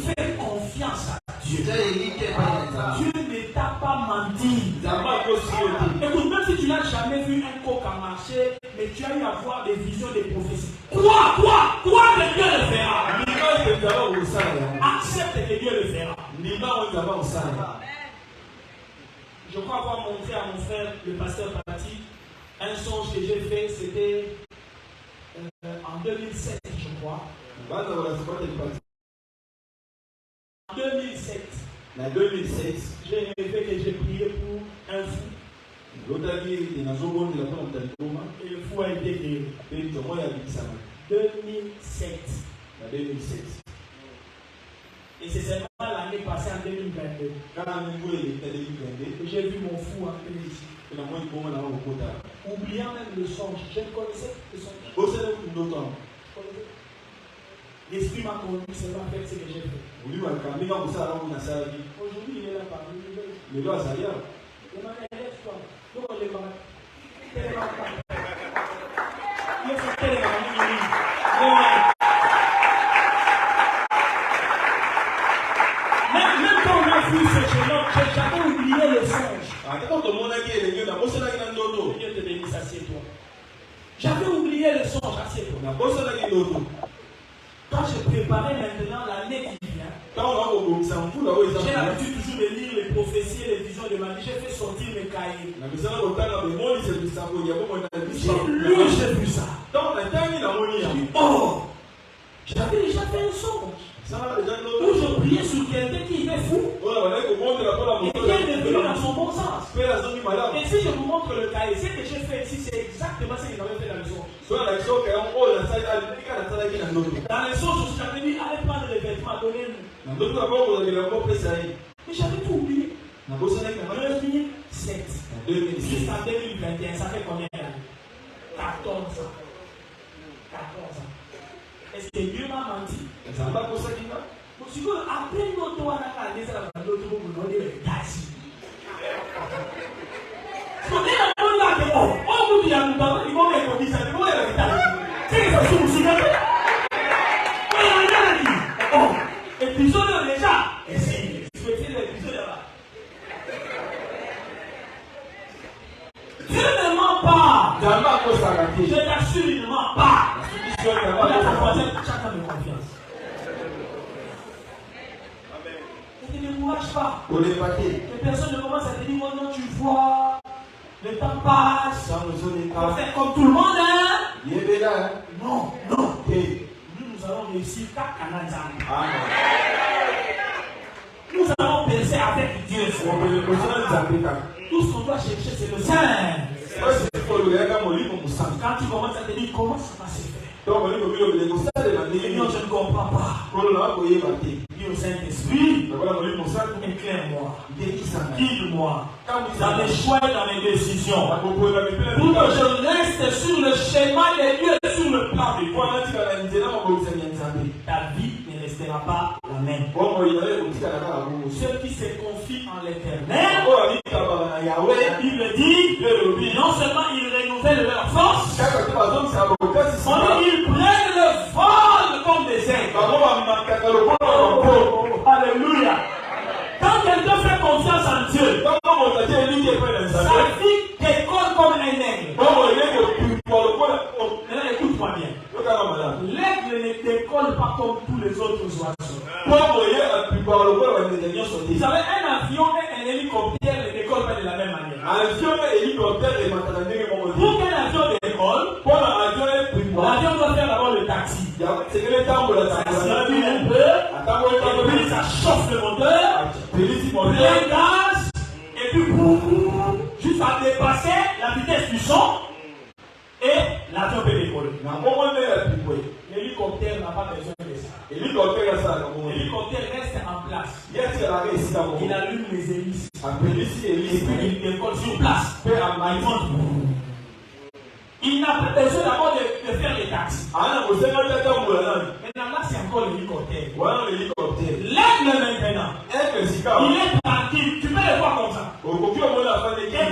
[SPEAKER 1] Fais confiance à Dieu. Dieu ne t'a pas menti. Écoute, même si tu n'as jamais vu un coq marcher, mais tu as eu à voir des visions, des prophéties. Crois que Dieu le fera. Accepte que Dieu le fera. Je crois avoir montré à mon frère, le pasteur Pati, un songe que j'ai fait, c'était en 2007, je crois. En 2007. J'ai rêvé que j'ai prié pour un fou. Et le fou a été guéri. 2007. Et c'est seulement l'année passée en 2022. J'ai vu mon fou entrer ici. Oubliant même le songe. Je connaissais le songe. L'esprit m'a conduit seulement à faire ce que j'ai fait. Aujourd'hui, il est là parmi nous. Il m'a dit, lève-toi. Donc, on les va. Il faut faire les même quand on a vu ce jeune, j'avais oublié le songe. Dieu te bénisse, assieds-toi. J'avais oublié le songe, assieds-toi. Quand je préparais maintenant l'année qui vient, j'ai l'habitude toujours de lire les prophéties et les visions de ma vie. J'ai fait sortir mes cahiers. J'ai vu ça. J'ai dit, oh, j'avais déjà fait un songe. Où je priais sur quelqu'un qui était fou et qui est devenu dans son bon sens. Et si je vous montre le cahier, ce que j'ai fait ici, c'est exactement ce que j'avais fait dans le songe. Dans les songes, j'avais dit, allez prendre les vêtements, donnez-nous. Mais j'avais tout oublié. 2007. Jusqu'en 2021, ça fait combien d'années? 14 ans. 14 ans. Est-ce que Dieu m'a menti? Après notre épisode déjà. Dieu ne ment pas. Je t'assure, il ne ment pas. Chacun de confiance. Ne te décourage pas. Que personne ne commence à te dire, oh non, tu vois, le temps passe. On va faire comme tout le monde, hein? Non, non. Nous allons réussir quatre canaux. Nous allons penser avec Dieu. Tout ce qu'on doit chercher, c'est le Saint. Quand tu commences à te dire comment ça va se faire. Non, je ne comprends pas. Dis au Saint-Esprit, éclaire-moi, guide-moi dans mes choix et dans mes décisions. Pour que je reste sur le schéma de Dieu, sur le plan de Dieu. Ta vie ne restera pas la même. Ceux qui se confient en l'Éternel, il dit, non seulement ils renouvellent leur force, ils prennent le vol comme des aigles. Alléluia. Quand quelqu'un fait confiance en Dieu, sa vie décolle comme un aigle. Écoute-moi bien. L'aigle ne décolle pas comme tous les autres oiseaux. Vous savez, un avion et un hélicoptère ne décollent pas de la même manière. Pour qu'un avion décolle, l'avion doit faire d'abord le taxi. Ça s'appuie un peu, et puis ça chauffe le moteur, le gaz, et puis jusqu'à dépasser la vitesse du son, et l'avion peut décoller. L'hélicoptère n'a pas besoin de ça. L'hélicoptère reste en place. Il allume les hélices. Et puis il décolle sur place. Il n'a pas besoin d'abord de faire les taxis. Maintenant là, c'est encore l'hélicoptère. L'aigle maintenant, il est tranquille. Tu peux le voir comme ça. Et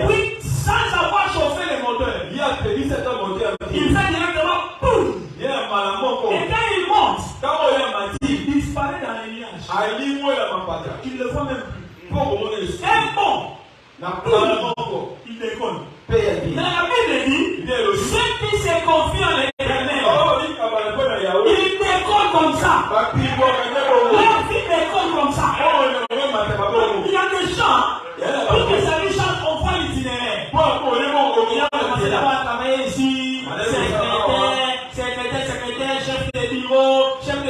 [SPEAKER 1] puis, sans avoir chauffé les moteurs, il fait directement boum. Et quand il monte, il disparaît dans les nuages. Il ne le voit même plus. Un bond, il décolle. Mais la Bible dit, ceux qui se confient en l'Éternel, ils décollent comme ça. Leur vie décolle comme ça. Il y a des gens, pour que sa vie change, on voit l'itinéraire. Il a commencé d'abord à travailler ici, secrétaire, chef de bureau, chef de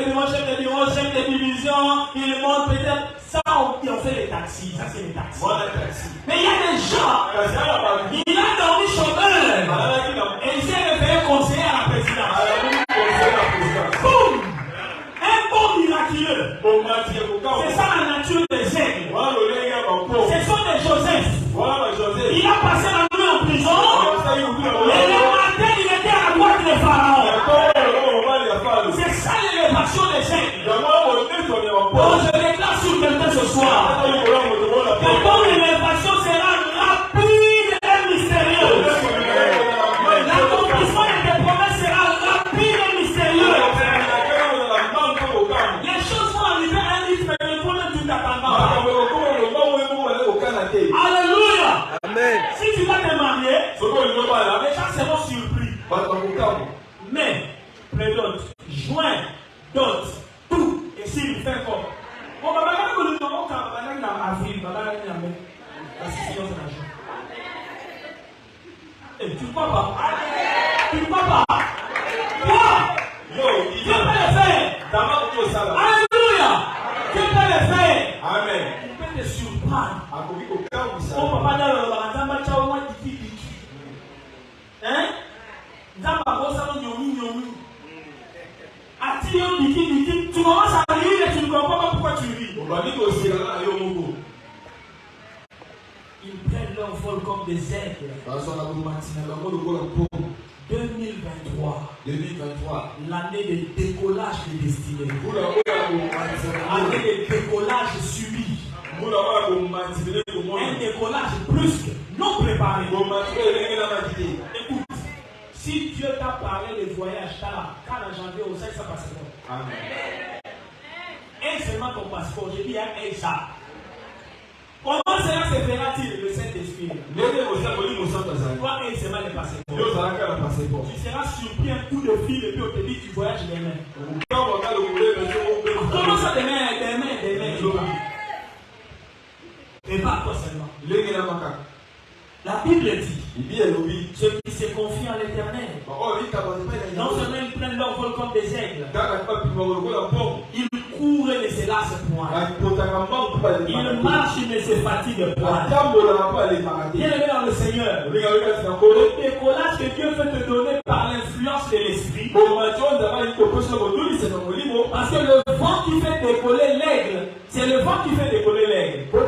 [SPEAKER 1] division, il monte peut-être. Ça, on fait les taxis, ça c'est les taxis. Mais il y a des gens, il a dormi chômeur, et il s'est réveillé conseiller à la présidence. Boum! Un bon miraculeux. C'est ça la nature des aigles. Ce sont des Joseph. Il a passé la nuit en prison, et le matin il était à la droite de Pharaon. C'est ça l'élévation. manifestation des aigles. Oh, je déclare sur quelqu'un ce soir. Que ton élévation sera rapide et mystérieuse. L'accomplissement de tes promesses sera rapide et mystérieux. Les choses vont arriver à un rythme que toi-même tu t'attends pas. Alléluia.
[SPEAKER 3] Amen.
[SPEAKER 1] Si tu vas te marier, les gens seront surpris. Mais, prédote, joint, dot, tout, et s'il fait quoi? On va pas nous dire qu'on va avril, la situation de l'argent. Et tu crois pas? Tu crois pas? Quoi? Dieu peut le faire. Alléluia. Dieu peut le faire.
[SPEAKER 2] Amen.
[SPEAKER 1] Il peut te surprendre. On va pas dire le match au moins diki. Hein? Zamba bossa no nyomi. Atio diki. Tu commences à rire et tu ne comprends pas pourquoi tu ris. Ils prennent leur vol comme des aigles. 2023. L'année de décollage de destinée. L'année de décollage subi. Un décollage brusque, non préparé. Écoute, si Dieu t'a parlé de voyage, t'as là, quand en janvier, on sait que ça passe pas. Et seulement ton passeport, j'ai dit un ça. Comment cela se fera-t-il, le Saint-Esprit? Toi, et seulement le passeport. Tu seras surpris un coup de fil et puis on te dit tu voyages demain. Comment ça demain? Et pas toi seulement. La Bible dit, ceux qui se confient en l'Éternel, non seulement ils prennent leur vol comme des aigles, ils courent et ne se lassent point. Ils marchent et ne se fatiguent point. Bien aimé dans le Seigneur, le décollage que Dieu veut te donner par l'influence de l'Esprit, parce que le vent qui fait décoller l'aigle, c'est le vent qui fait décoller l'aigle. Quand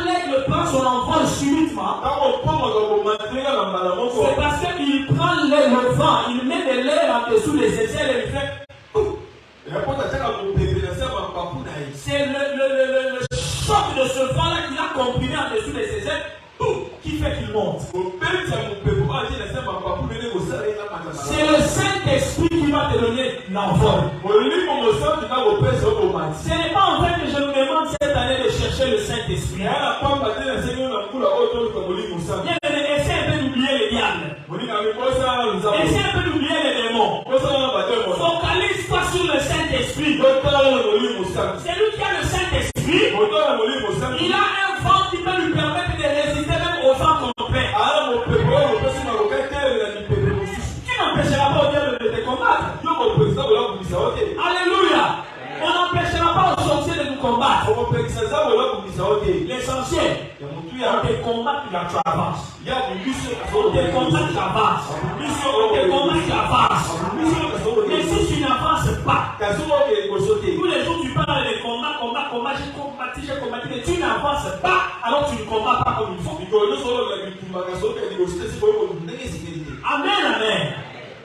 [SPEAKER 1] l'aigle prend son envol subitement, c'est parce qu'il prend le vent, il met de l'air en dessous des aisselles et il fait. C'est le choc de ce vent-là qu'il a comprimé en dessous des aisselles qui fait qu'il monte. C'est le Saint-Esprit qui va te donner l'envol. Ce n'est pas en fait que je nous demande cette année de chercher le Saint-Esprit. Essaye un peu d'oublier les diables. Essaye un peu d'oublier les démons. Focalise-toi sur le Saint-Esprit. C'est lui qui a le Saint-Esprit. Il a un vent qui peut lui permettre de résister même au vent complet. Qui n'empêchera pas au diable de te combattre? Alléluia. On n'empêchera pas aux sorciers de nous combattre. L'essentiel, on te combat, tu avances. On te combat, tu avances. On te combat, tu avances. Mais si tu n'avances pas, tous les jours tu parles de combat, j'ai combattu, mais tu n'avances pas, alors tu ne combats pas comme il faut. Amen.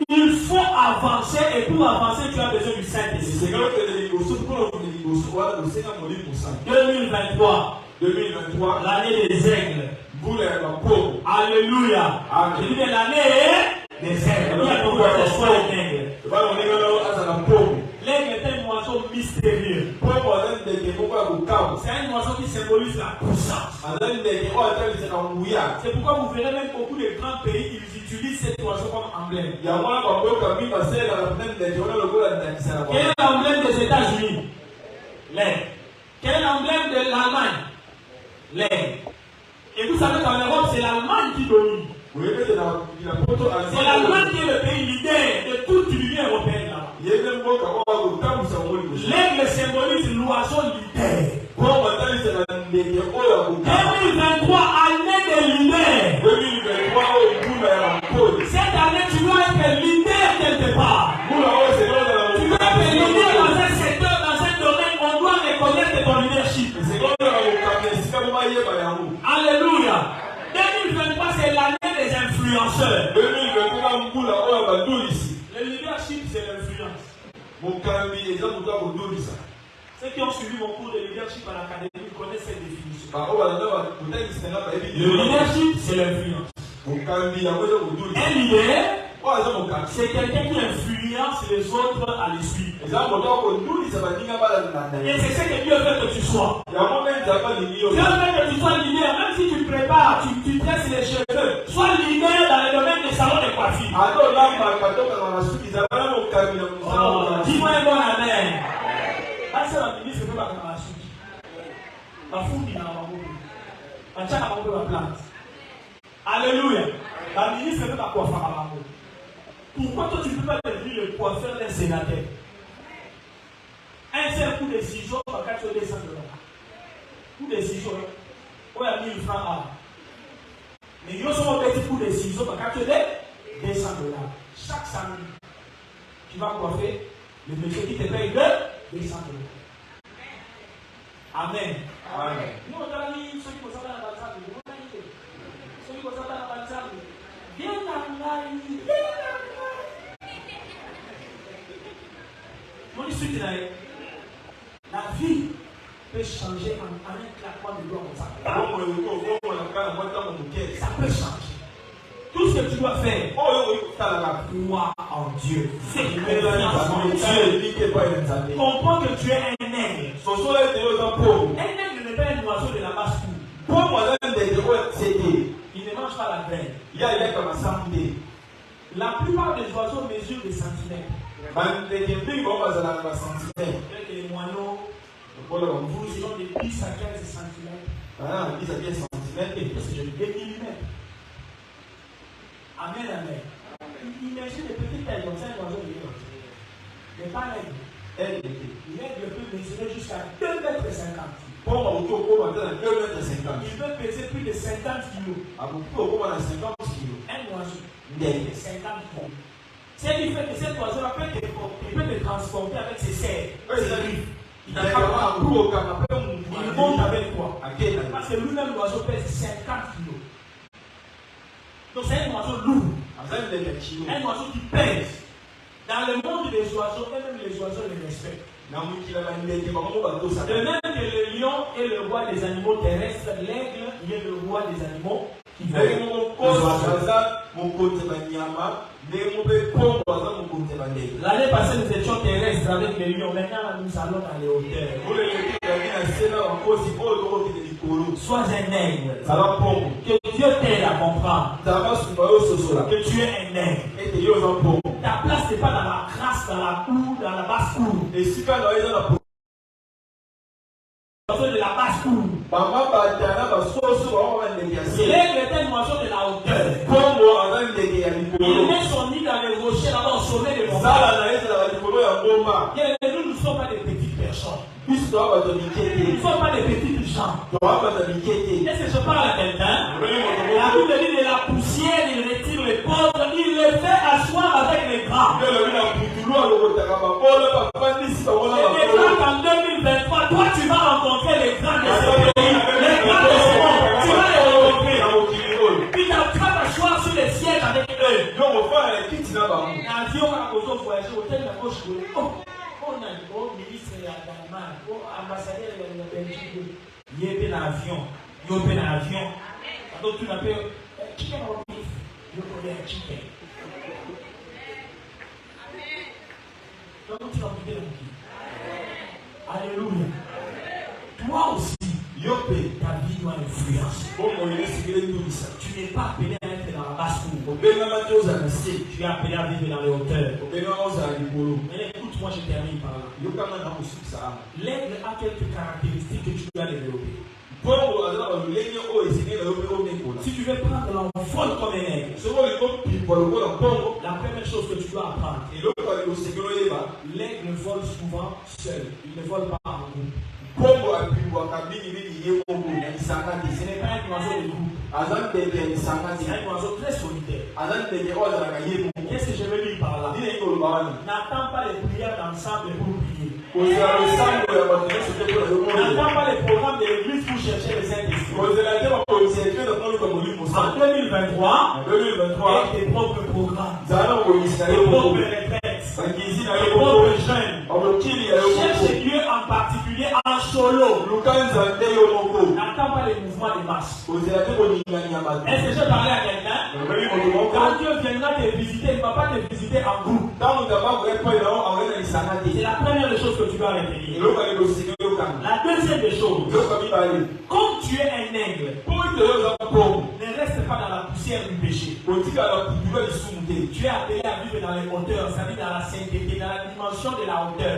[SPEAKER 1] Il faut avancer et pour avancer, tu as besoin du Saint-Esprit. 2023, l'année des aigles. Alléluia. Je dis l'année des aigles. Il y a beaucoup d'aigle. L'aigle est un oiseau mystérieux. C'est un oiseau qui symbolise la puissance. C'est pourquoi vous verrez même beaucoup de grands pays, ils utilisent cet oiseau comme emblème. Quel est l'emblème des États-Unis? L'aigle. Quel est l'emblème de l'Allemagne? L'aigle. Et vous savez qu'en Europe, c'est l'Allemagne qui domine. C'est l'Allemagne qui est le pays leader de toute l'Union européenne là-bas. L'aigle symbolise l'oiseau leader. 2023, année de leader. Cette année, tu dois être leader quelque part. Tu dois être leader dans un secteur, dans un domaine, on doit reconnaître ton leadership. Alléluia. 2023, c'est l'année des influenceurs. Le leadership, c'est l'influence. Ceux qui ont suivi mon cours de leadership à l'académie connaissent cette définition. Le leadership, c'est l'influence. Un leader, c'est quelqu'un qui influence les autres à les suivre. Et c'est ce que Dieu veut que tu sois. Dieu veut que tu sois leader, même si tu prépares, tu tresses les cheveux. Sois leader dans le domaine des salons de coiffure. Dis-moi un bon amen. C'est la ministre qui va faire la suite. La foule qui n'a pas beaucoup. La tchèque n'a pas beaucoup de plante. Alléluia. La ministre ne peut pas coiffer à la main. Pourquoi toi tu ne peux pas devenir le coiffeur d'un sénateur? Un seul coup de ciseaux, par contre, tu as 200 $. Coup de ciseaux, il y a 1000 francs. Mais il y a un petit coup de ciseaux, par contre, tu as 200 $. Chaque samedi, tu vas coiffer le monsieur qui te paye 200 $. Amen. Amen. Nous, on a dit ceux qui posent dans la balsame. Ceux qui posent dans la balsame. Bien la vie peut changer en un claquement de doigts comme ça. Ça peut changer. Tout ce que tu dois faire, crois en Dieu. C'est comprends que tu es un aigle. Un aigle n'est pas un oiseau de la basse-cour. Il ne mange pas la graine. La plupart des oiseaux mesurent des centimètres. Les moineaux, ils ont de 10 à 15 centimètres. Et c'est de 2 millimètres. Amen, amen. Imagine les petites tailles comme ça, un oiseau de l'autre. Mais pas l'aigle. L'aigle peut mesurer jusqu'à 2,50 m. Il peut peser plus de 50 kg. Un oiseau de 50 kg. C'est qui fait que cet oiseau-là peut te transporter avec ses serres. Il monte avec toi. Parce que lui-même, l'oiseau pèse 50 kg. Donc c'est un oiseau lourd. Un oiseau qui pèse. Dans le monde des oiseaux, et même les oiseaux les respectent. De même que le lion est le roi des animaux terrestres, l'aigle est le roi des animaux qui volent. L'année passée, nous étions terrestres avec les lions. Maintenant, nous allons dans les hauteurs. Sois un aigle. Que Dieu t'aide à comprendre que tu es un aigle. Ta place n'est pas dans la crasse, dans la cour, dans la basse cour. De la basse cour. L'aigle est un oiseau de la hauteur. Il met son nid dans les rochers là-bas au sommet des montagnes. Nous ne sommes pas des petites personnes. Nous ne sommes pas des petites gens. Qu'est-ce que je parle à quelqu'un? La Bible dit de la poussière, il retire les pauvres, il les fait asseoir avec les grands. Et maintenant qu'en 2023, toi tu vas rencontrer les grands de ce pays, les grands de ce monde. Tu vas les rencontrer. Puis tu vas t'asseoir sur les sièges avec eux. L'avion a besoin de voyager au tel de gauche. On a un ministre d'Allemagne, ambassadeur de la Belgique. Il y a un avion. Il y a un avion. Donc tu l'appelles chicken or beef. Il y a un chicken. Donc tu vas goûter le qui. Alléluia. Toi aussi, ta vie doit influencer. Tu n'es pas appelé à être dans la basse cour. Tu es appelé à vivre dans les hauteurs. Mais écoute, moi je termine par là. L'aigle a quelques caractéristiques que tu dois développer. Si tu veux prendre l'envol comme un aigle, la première chose que tu dois apprendre, l'aigle vole souvent seul. Il ne vole pas en groupe. Ce n'est pas un oiseau de groupe. C'est un oiseau très solitaire. Qu'est-ce que je veux dire par là? N'attends pas les prières d'ensemble pour prier. N'attends pas les programmes de l'église pour chercher les Saint-Esprit. En 2023, avec tes propres programmes, tes propres retraites, tes propres jeunes, Cherche Dieu en particulier en solo. N'attends pas les mouvements de masse. Est-ce que j'ai parlé à quelqu'un? Quand Dieu viendra te visiter, il ne va pas te visiter en groupe. C'est la première des choses que tu dois retenir. La deuxième des choses, comme tu es un aigle, ne reste pas dans la poussière du péché. Tu es appelé à vivre dans les hauteurs, c'est-à-dire dans la sainteté, dans la dimension de la hauteur.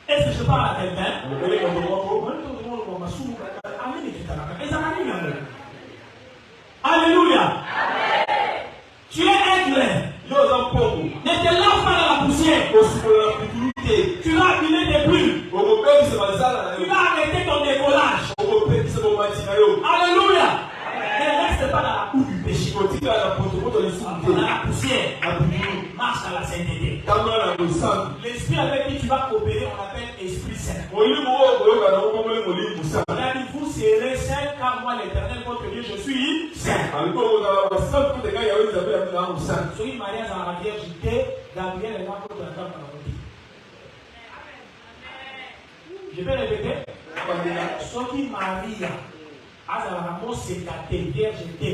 [SPEAKER 1] Est-ce que je parle à quelqu'un? Alléluia. Tu es aigle. Ne te lave pas dans la poussière. Tu vas abîmer tes plumes. Tu vas arrêter ton décollage. Alléluia. Ne reste pas dans la boue du péché. Dans la poussière. Marche dans la sainteté. L'esprit avec qui tu vas coopérer, on appelle Esprit Saint. On a dit, vous serez saint car moi l'Éternel, votre Dieu, je suis saint. Soyez mariés dans la viergeté, Gabriel est là pour la femme. Je vais répéter. Soyez mariés à la sécate, viergeté.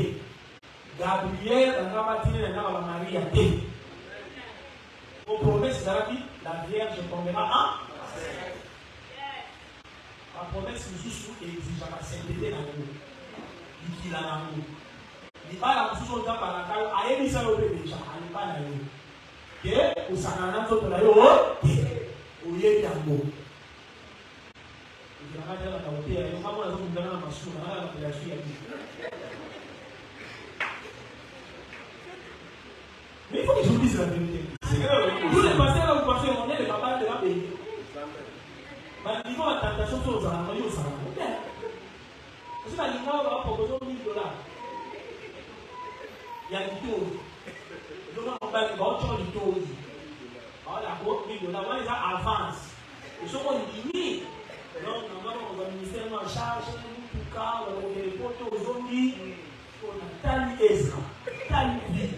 [SPEAKER 1] Gabriel est là pour Maria. Vos promesses, la Vierge tombera en. La promesse nous exige la sainteté dans nous. Il a l'amour. Il va la pousse au temps par la caille. Aïe, il s'est levé déjà. Il va la lune. Que au Sakana, tout la yo. Au yé d'amour. Il va dire la beauté. Il va voir la zone de la massue. La population. Mais il faut que je vous dise la vérité. Tous les pasteurs là, vous pensez, on est le papa de la béni. Mais il faut la tentation sur les enfants, il y a aussi. Parce que la ligne va proposer $1000. Il y a du taux. Il y a un taux du taux. Alors, la boîte $1000, on les a avance. Ils sont en ligne. Donc, normalement, on va ministère en charge, tout cas, on va les potes aux zombies. On a tali Ezra, tali vie.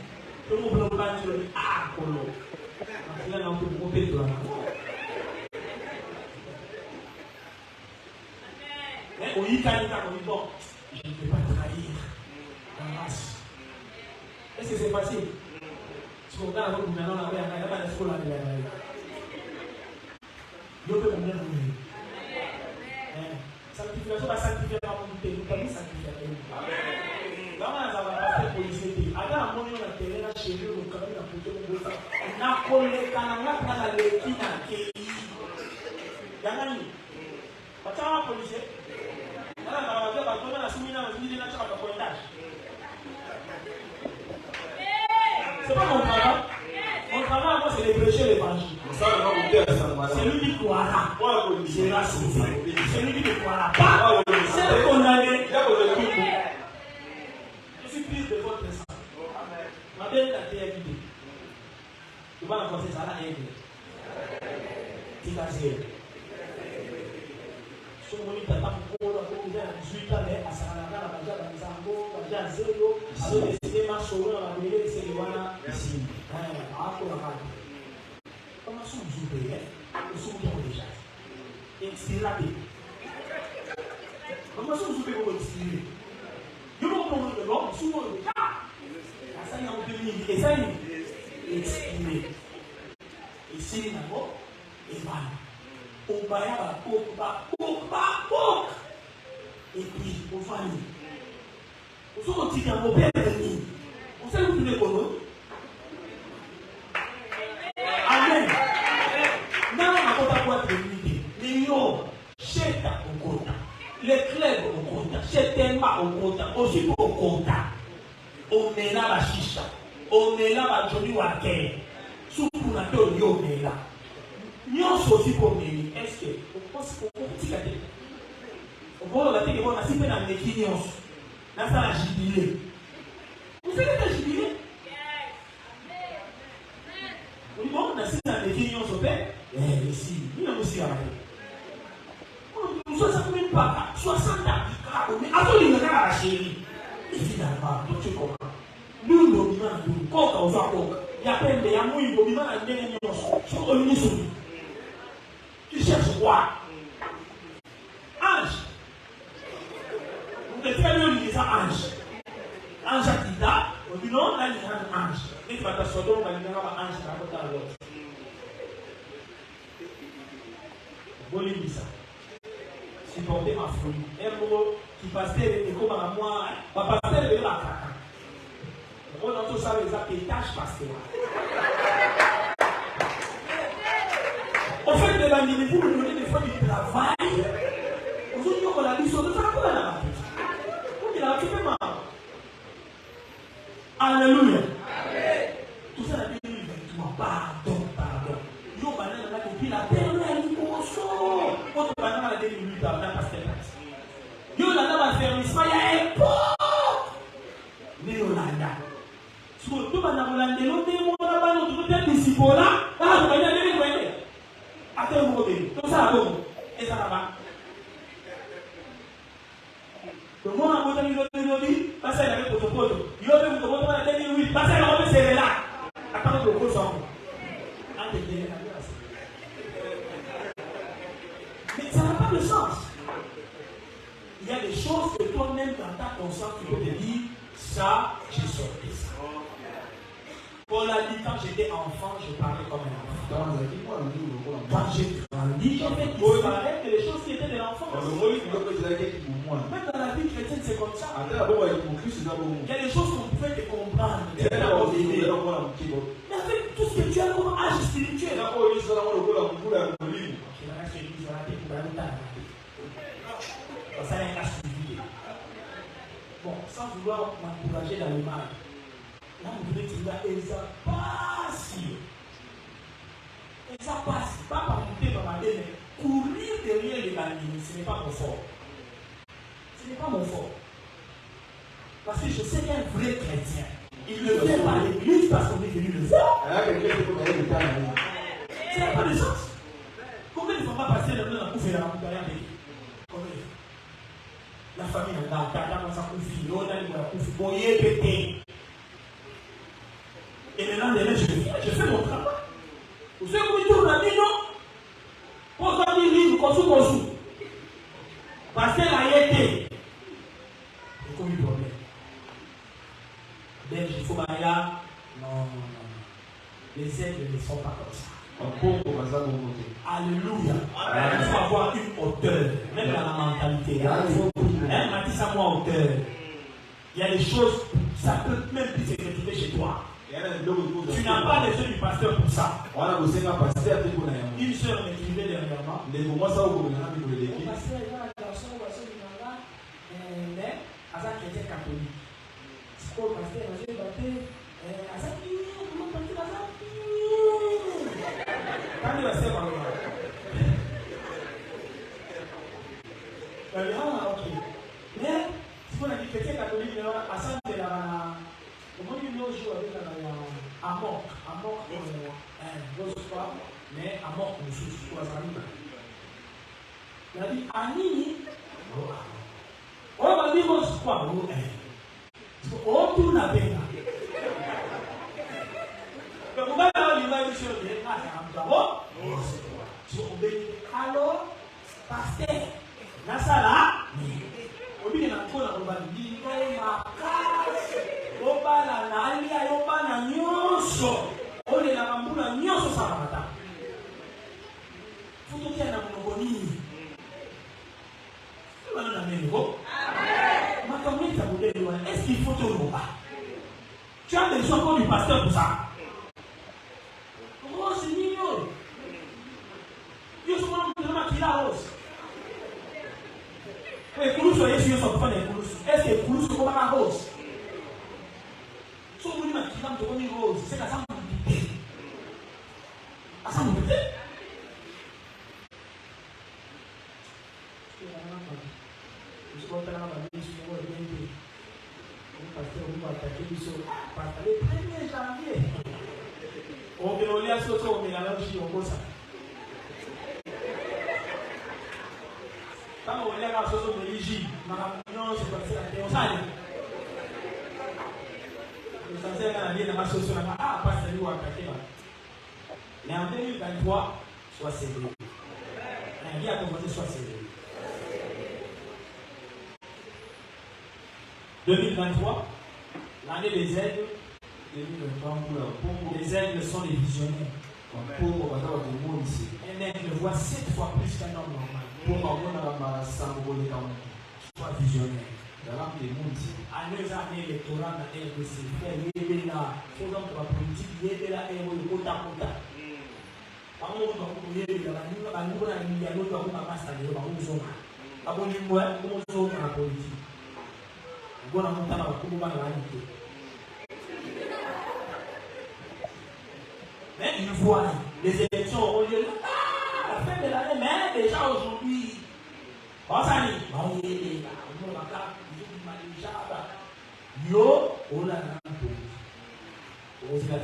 [SPEAKER 1] Tout le monde va dire, ah, Kolo. Il a un peu de compter de la main. Mais au Italie, on dit bon, je ne vais pas trahir la race. Est-ce que c'est facile? Si on regarde maintenant, il n'y a pas d'espoir là. Dieu peut combien de nous? Sanctification va sanctifier la communauté. Nous avons sanctifié. Quand on a passé pour les aider, avant la monnaie, on a terré la chérie, on a collé la photo, on a collé la l'équina qui est ici. Yangani, pas de policier. C'est pas mon travail. Mon travail, moi, c'est de prêcher l'évangile. C'est lui qui croira. C'est la sauvé. C'est lui qui ne croira pas. C'est le condamné. Je suis pire de votre sang. Ma belle la terre guidée. Tu vas la penser ça là, elle. Tu vas dire. Si on dit que tu as pas pour 18 ans, à Saranaga, à Baja, à Zambo, à Baja, à Zéro, à décider ma soeur, à la mêlée, c'est le Wana, ici. À Kouraka. Comment sont vous oubliez? Nous sommes déjà. Expiré. Comment sont vous oubliez pour expirer? Nous avons compris que l'homme, souvent, le cas. Ça y est, en 2000, et ça y est, expiré. Et c'est d'abord, et voilà. On va y avoir et puis, on va aller. On se retire à mon père venu. On sait où tu les connais. Amen. Non, on n'a pas quoi de l'unité. Les lions, chez ta au compte. Les clubs au compte. Chez Tema au compte. Aussi au compte. On est là, la chicha. On est là, la Johnny Walker. Surtout, on a deux lions, on est là. Nous aussi pour nous. Est-ce que on pense qu'on peut tirer on va la télé on a si peu dans les clients là ça la jubilé vous savez que jubilé oui bon on a si dans les clients au père ici il y a aussi là nous sommes même pas 60 ans mais attends il y a la chérie et finalement donc tu comprends Tu cherches quoi? Ange. Vous êtes très bien lisant ange. Ange à Tita. On dit non, là il y a un ange. Et tu vas t'asseoir, on va lui dire un ange à côté de l'autre. Bolivie ça. Supporter ma folie. Un mot qui passait comme à moi. Va passer le la caca. On a tout ça les appétages pasteur. En fait, l'évangélisme, vous nous donnez des fois du travail. Aujourd'hui, on a dit sur le travail là. Il a fait mal. Alléluia. Tout ça, la Bible dit, pardon. Yo, banana, là, depuis la terre, là, il est au sol. Votre banana, la dernière minute, là, parce que yo, là, dans la fermissement, il y a un pot. Mais Yolanda. Surtout, banana, Yolanda, l'autre, mon là-bas, notre père, disciple, là, vous voyez, vous voyez. Attends, vous voyez. Tout ça, bon. Et ça là-bas. Donc, moi, on a dit, parce qu'il avait protocole. Il y a eu un protocole, il a dit oui, parce qu'il a c'est là. Attends, le protocole. Mais ça n'a pas de sens. Il y a des choses que toi-même, dans ta conscience, tu peux te dire, ça, j'ai sorti ça. Paul a dit, quand j'étais enfant, je parlais comme un enfant. Quand j'ai grandi, j'ai fait disparaître les choses qui étaient de l'enfant. Même dans la vie chrétienne, c'est comme ça. Il y a des choses qu'on pouvait te comprendre. Mais avec tout ce que tu as comme âge spirituel, ça n'est pas suivi. Bon, sans vouloir m'encourager dans le mal. Là, vous devez dire, ça passe. Et ça passe. Pas par monter dans ma tête, mais courir derrière l'évangile, ce n'est pas mon fort. Ce n'est pas mon fort. Parce que je sais qu'un vrai chrétien, il ne vient pas à l'église parce qu'on est venu le faire. Ça n'a pas de sens. Combien ne faut pas passer le temps à couper la montagne avec la famille n'a pas de l'autre a pété. Et maintenant, je fais mon travail. Vous savez comment il tourne la vie, non? Pourquoi il dit, conçu. Parce qu'elle a été. C'est comme un problème. Belge, il faut aller là. Non. Les aigles ne sont pas comme ça. Alléluia. Il faut avoir une hauteur, même dans la mentalité. Mathis à moi hauteur. Il y a des choses, ça peut même plus se retrouver chez toi. Tu n'as pas les yeux du pasteur pour ça. Une soeur m'écrivait dernièrement. Pasteur, il y a un garçon, mais Azak était catholique. C'est quoi le pasteur? J'ai battu. Azak, comment partir Azak? Quand il va se faire, ok. Mais, si on a dit chrétien catholique, à ça, c'est la. Comment il nous joue avec la Amok, mais Amok, on se trouve à Zalima. Il a dit Anini, on va dire quoi? On tourne la peine. Donc, on va avoir l'image sur les d'abord. Alors, pasteur, là, ça là, on dit qu'on a dit, Obala na alia yobana nyonso ole na bambula nyonso salamata futo kia na monogoni wana na mengo makamita budeli wana est-ce qu'il faut te roba tu as besoin comme du pasteur pour ça rose nino yo somo na makila rose et kuluso yesu yo so fa na kuluso est-ce que kuluso ko ba rose. So when you make them to only rose, say that something will be there. Something will be there. Je suis content d'avoir dit ce qu'on va dire. Parce que vous attaquez du sol. Parce que le 1er janvier, on peut aller à ce qu'on met à l'orgie, on voit ça. Quand on est à ce qu'on met l'orgie, on c'est passé la terre, on s'en Ah, pas celui où attaquer là. Mais en 2023, sois sérieux. La vie a commencé, sois sérieux. 2023, l'année des aigles. 2023, les aigles sont des visionnaires. Un aigle voit 7 fois plus qu'un homme normal. Sois visionnaire. Année électorale, année de ses frères, il y a là, il y a la politique, il y a là, il y a le quota. Par contre, il y a la mais une fois, les élections auront lieu à la fin de l'année, mais déjà aujourd'hui, on s'en est. Yo, on a un peu.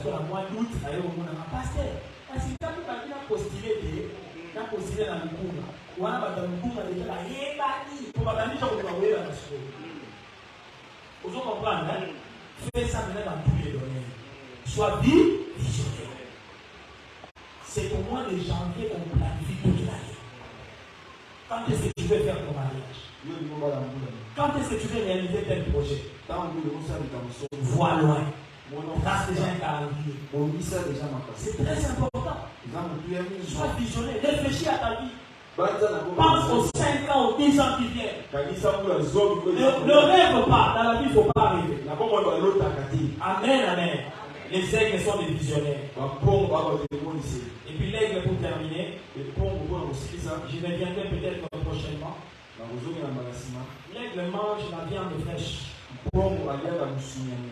[SPEAKER 1] La mois d'août, on a un pasteur. Parce que quand tu as postulé, tu as postulé dans le Kouma. On a dans le Kouma déjà la Yébani. Pour pas dire que tu as la nation. Vous comprenez, hein? Fais ça maintenant dans tous les domaines. Sois visionnaire. C'est au mois de janvier qu'on planifie toute l'année. Quand est-ce que tu veux faire ton mariage? Quand est-ce que tu veux réaliser tel projet? Vois loin. Trace déjà un calendrier. C'est très important. Sois visionnaire. Réfléchis à ta vie. Pense aux 5 ans, aux 10 ans qui viennent. Ne rêve pas. Dans la vie, il ne faut pas rêver. Amen, amen. Les aigles sont des visionnaires. Et puis l'aigle, pour terminer, je reviendrai peut-être prochainement. L'aigle mange la viande fraîche.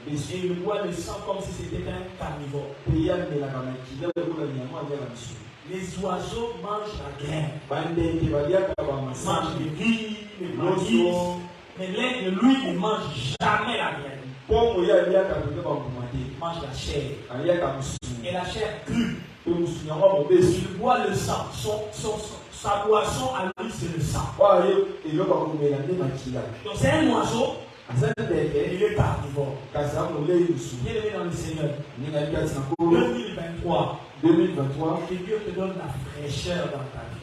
[SPEAKER 1] Et il boit le sang comme si c'était un carnivore. Les oiseaux mangent la graine. Ils mangent les riz, les maïs. Mais l'aigle, lui, ne mange jamais la graine. Il mange la chair. Et la chair crue. Il boit le sang. Sa boisson à lui, c'est le sang. Donc c'est un oiseau. Il est carnivore. Bien aimé dans le Seigneur. 2023. Que Dieu te donne la fraîcheur dans ta vie.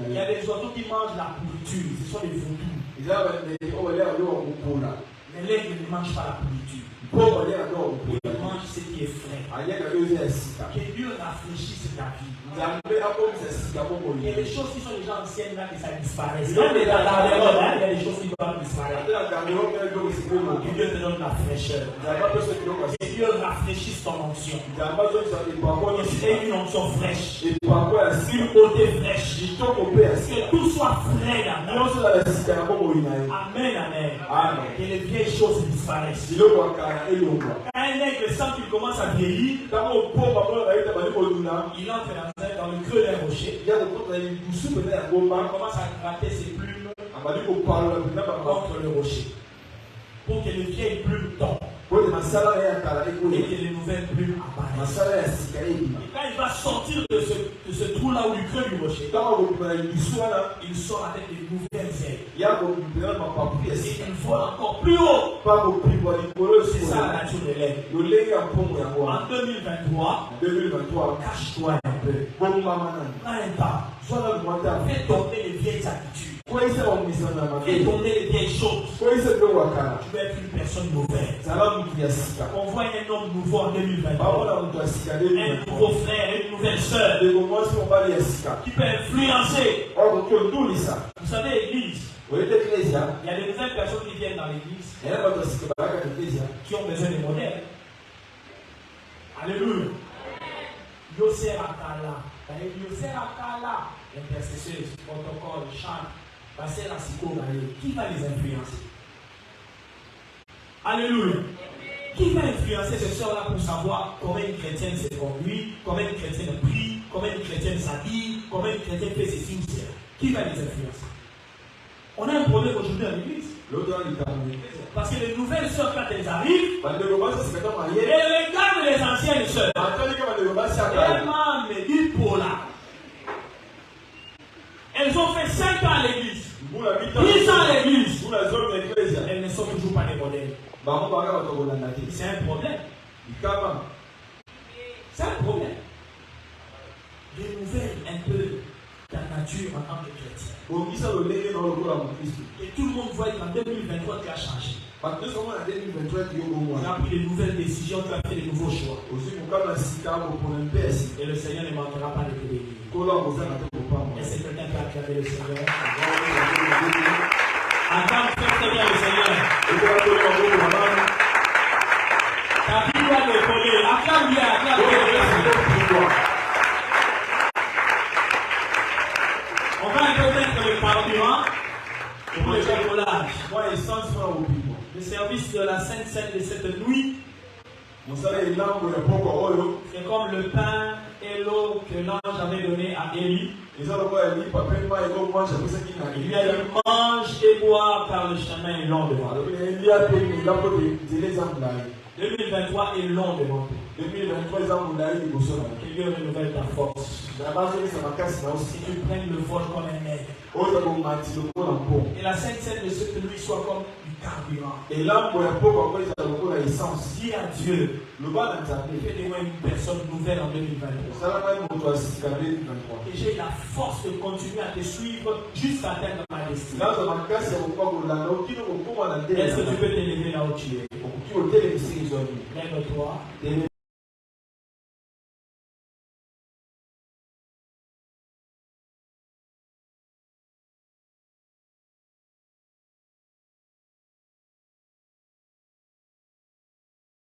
[SPEAKER 1] Il y a des oiseaux qui mangent la pourriture. Ce sont des vaudous. Mais l'aigle ne mange pas la pourriture. Il mange ce qui est frais. Que Dieu rafraîchisse ta vie. Il y a des choses qui sont déjà anciennes là que ça disparaisse. Il y a des choses qui doivent disparaître. Que Dieu te donne la fraîcheur. Que Dieu rafraîchisse ton onction. Et une onction fraîche. Une beauté fraîche. Que tout soit frais là. Amen, amen. Que les vieilles choses disparaissent. Quand un aigle sent qu'il commence à vieillir, il entre dans le creux d'un rocher. Il commence à gratter ses plumes contre le rocher. Pour que les vieilles plumes tombent. Et que les nouvelles plumes apparaissent. Et quand il va sortir de ce trou-là ou du creux du rocher, il sort avec des nouvelles ailes. Et il vole encore plus haut. C'est ça la nature de l'aigle. En 2023, cache-toi un peu. Prends un pas. Fais tomber les vieilles attitudes. Fais tomber les vieilles choses. Tu veux être une personne nouvelle. On voit un homme nouveau en 2023. Un nouveau frère, une nouvelle soeur qui peut influencer. Vous savez, l'église, il y a des nouvelles personnes qui viennent dans l'église qui ont besoin de modèles. Alléluia. Yosser Akala, intercesseuse, protocole, chant, passer la psychologie, qui va les influencer? Alléluia. Qui va influencer ces soeurs-là pour savoir comment une chrétienne se conduit, comment une chrétienne prie, comment une chrétienne s'habille, comment une chrétienne fait ses signes? Qui va les influencer? On a un problème aujourd'hui à l'église. Parce que les nouvelles sœurs, quand elles arrivent, elles regardent les anciennes sœurs. Elles ont fait 5 ans à l'église, 10 ans à l'église. Elles ne sont toujours pas des modèles. C'est un problème. C'est un problème. Renouvelle un peu ta nature en tant que chrétien. Et tout le monde voit qu'en 2023 tu as changé. Tu as pris de nouvelles décisions, tu as fait de nouveaux choix. Et le Seigneur ne manquera pas de te bénir. Est-ce que quelqu'un peut acclamer le Seigneur? Attends, fais bien le Seigneur. Ta vie doit le coller. Acclame bien, acclame bien. On va un peu mettre le carburant pour le décollage. Le service de la Sainte Seine de cette nuit, c'est comme le pain et l'eau que l'ange avait donné à Élie. Il lui a dit mange et boire car le chemin est long devant toi. 2023 est long devant toi. Que Dieu renouvelle ta force. Si tu prennes le vol comme un aigle. Et la Sainte Seine de cette nuit soit comme du carburant. Dis à Dieu, fais de moi une personne nouvelle en 2023. Et j'ai la force de continuer à te suivre jusqu'à atteindre ma destinée. Est-ce que tu peux t'élever là où tu es? Lève-toi.